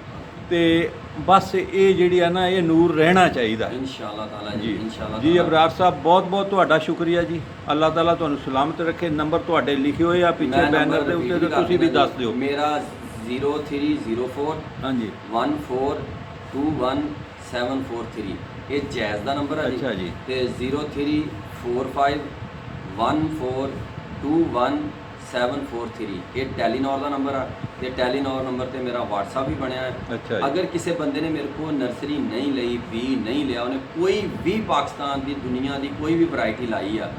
ਤੇ ਬਸ ਇਹ ਜਿਹੜੀ ਆ ਨਾ, ਇਹ ਨੂਰ ਰਹਿਣਾ ਚਾਹੀਦਾ ਇਨਸ਼ਾਅੱਲਾ ਤਾਲਾ ਜੀ। ਇਨਸ਼ਾਅੱਲਾ ਜੀ ਅਬਰਾਰ ਸਾਹਿਬ, ਬਹੁਤ ਬਹੁਤ ਤੁਹਾਡਾ ਸ਼ੁਕਰੀਆ ਜੀ। ਅੱਲਾਹ ਤਾਲਾ ਤੁਹਾਨੂੰ ਸਲਾਮਤ ਰੱਖੇ। ਨੰਬਰ ਤੁਹਾਡੇ ਲਿਖੇ ਹੋਏ ਆ ਪਿੱਛੇ ਬੈਨਰ ਦੇ ਉੱਤੇ, ਤੇ ਤੁਸੀਂ ਵੀ ਦੱਸ ਦਿਓ। ਮੇਰਾ 0304 ਹਾਂਜੀ 1421743, ਇਹ ਜੈਜ਼ ਦਾ ਨੰਬਰ ਹੈ ਜੀ। ਅੱਛਾ ਜੀ। ਤੇ 0345142173, ਇਹ ਟੈਲੀਨੌਰ ਦਾ ਨੰਬਰ ਆ। ਤੇ ਟੈਲੀਨੌਰ ਨੰਬਰ ਤੇ ਮੇਰਾ WhatsApp ਵੀ ਬਣਿਆ ਹੈ। ਅੱਛਾ ਜੀ। ਅਗਰ ਕਿਸੇ ਬੰਦੇ ਨੇ ਮੇਰੇ ਕੋਲ ਨਰਸਰੀ ਨਹੀਂ ਲਈ, ਵੀ ਨਹੀਂ ਲਿਆ, ਉਹਨੇ ਕੋਈ ਵੀ ਪਾਕਿਸਤਾਨ ਦੀ ਦੁਨੀਆ ਦੀ ਕੋਈ ਵੀ ਵੈਰਾਈਟੀ ਲਾਈ ਆ,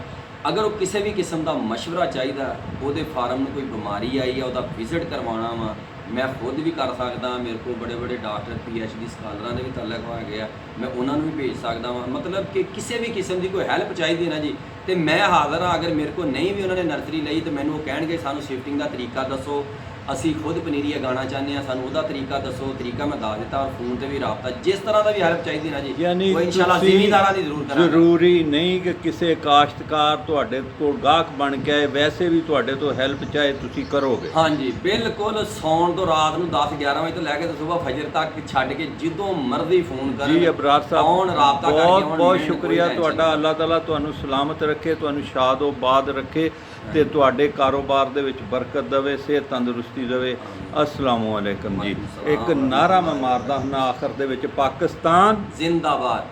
ਅਗਰ ਉਹ ਕਿਸੇ ਵੀ ਕਿਸਮ ਦਾ ਮਸ਼ਵਰਾ ਚਾਹੀਦਾ, ਉਹਦੇ ਫਾਰਮ ਨੂੰ ਕੋਈ ਬਿਮਾਰੀ ਆਈ ਆ, ਉਹਦਾ ਵਿਜ਼ਿਟ ਕਰਵਾਉਣਾ ਵਾ, ਮੈਂ ਖੁਦ ਵੀ ਕਰ ਸਕਦਾ। ਮੇਰੇ ਕੋਲ ਬੜੇ ਬੜੇ ਡਾਕਟਰ PhD ਸਕਾਲਰਾਂ ਦੇ ਵੀ ਤਾਲੁਕ ਹੈਗੇ ਆ, ਮੈਂ ਉਹਨਾਂ ਨੂੰ ਵੀ ਭੇਜ ਸਕਦਾ ਵਾਂ। ਮਤਲਬ ਕਿ ਕਿਸੇ ਵੀ ਕਿਸਮ ਦੀ ਕੋਈ ਹੈਲਪ ਚਾਹੀਦੀ ਨਾ ਜੀ, ਤੇ ਮੈਂ ਹਾਜ਼ਰ ਹਾਂ। ਅਗਰ ਮੇਰੇ ਕੋਲ ਨਹੀਂ ਵੀ ਉਹਨਾਂ ਨੇ ਨਰਸਰੀ ਲਈ, ਤੇ ਮੈਨੂੰ ਉਹ ਕਹਿਣਗੇ ਸਾਨੂੰ ਸ਼ਿਫਟਿੰਗ ਦਾ ਤਰੀਕਾ ਦੱਸੋ, ਅਸੀਂ ਖੁਦ ਪਨੀਰੀ ਉਗਾਉਣਾ ਚਾਹੁੰਦੇ ਹਾਂ, ਸਾਨੂੰ ਉਹਦਾ ਤਰੀਕਾ ਦੱਸੋ। ਤਰੀਕਾ ਮੈਂ ਦੱਸ ਦਿੱਤਾ, ਔਰ ਫੋਨ ਤੇ ਵੀ ਰਾਬਤਾ, ਜਿਸ ਤਰ੍ਹਾਂ ਦਾ ਵੀ ਹੈਲਪ ਚਾਹੀਦੀ ਨਾ ਜੀ, ਉਹ ਇਨਸ਼ਾਅੱਲਾ ਜ਼ਿਮੀਂਦਾਰਾਂ ਦੀ ਜ਼ਰੂਰ ਕਰਾਂਗੇ। ਜ਼ਰੂਰੀ ਨਹੀਂ ਕਿ ਕਿਸੇ ਕਾਸ਼ਤਕਾਰ ਤੁਹਾਡੇ ਕੋਲ ਗਾਹਕ ਬਣ ਕੇ ਆਏ, ਵੈਸੇ ਵੀ ਤੁਹਾਡੇ ਤੋਂ ਹੈਲਪ ਚਾਹੇ ਤੁਸੀਂ ਕਰੋਗੇ। ਹਾਂਜੀ ਬਿਲਕੁਲ, ਸੌਣ ਤੋਂ ਰਾਤ ਨੂੰ 10-11 ਵਜੇ ਤੋਂ ਲੈ ਕੇ ਸਵੇਰ ਫਜਰ ਤੱਕ ਛੱਡ ਕੇ ਜਦੋਂ ਮਰਜ਼ੀ ਫੋਨ ਕਰਨ। ਜੀ ਅਬਰਾਰ ਸਾਹਿਬ, ਰਾਬਤਾ ਕਰਕੇ ਬਹੁਤ ਬਹੁਤ ਸ਼ੁਕਰੀਆ ਤੁਹਾਡਾ। ਅੱਲਾਹ ਤਾਲਾ ਤੁਹਾਨੂੰ ਸਲਾਮਤ ਰੱਖੇ, ਤੁਹਾਨੂੰ ਸ਼ਾਦੋ-ਬਾਦ ਰੱਖੇ, ਤੇ ਤੁਹਾਡੇ ਕਾਰੋਬਾਰ ਦੇ ਵਿੱਚ ਬਰਕਤ ਦੇਵੇ, ਸਿਹਤ ਤੰਦਰੁਸਤੀ ਦੇਵੇ। अस्सलामु अलैकुम जी। एक नारा मैं मारदा हूं आखिर दे विच, पाकिस्तान जिंदाबाद।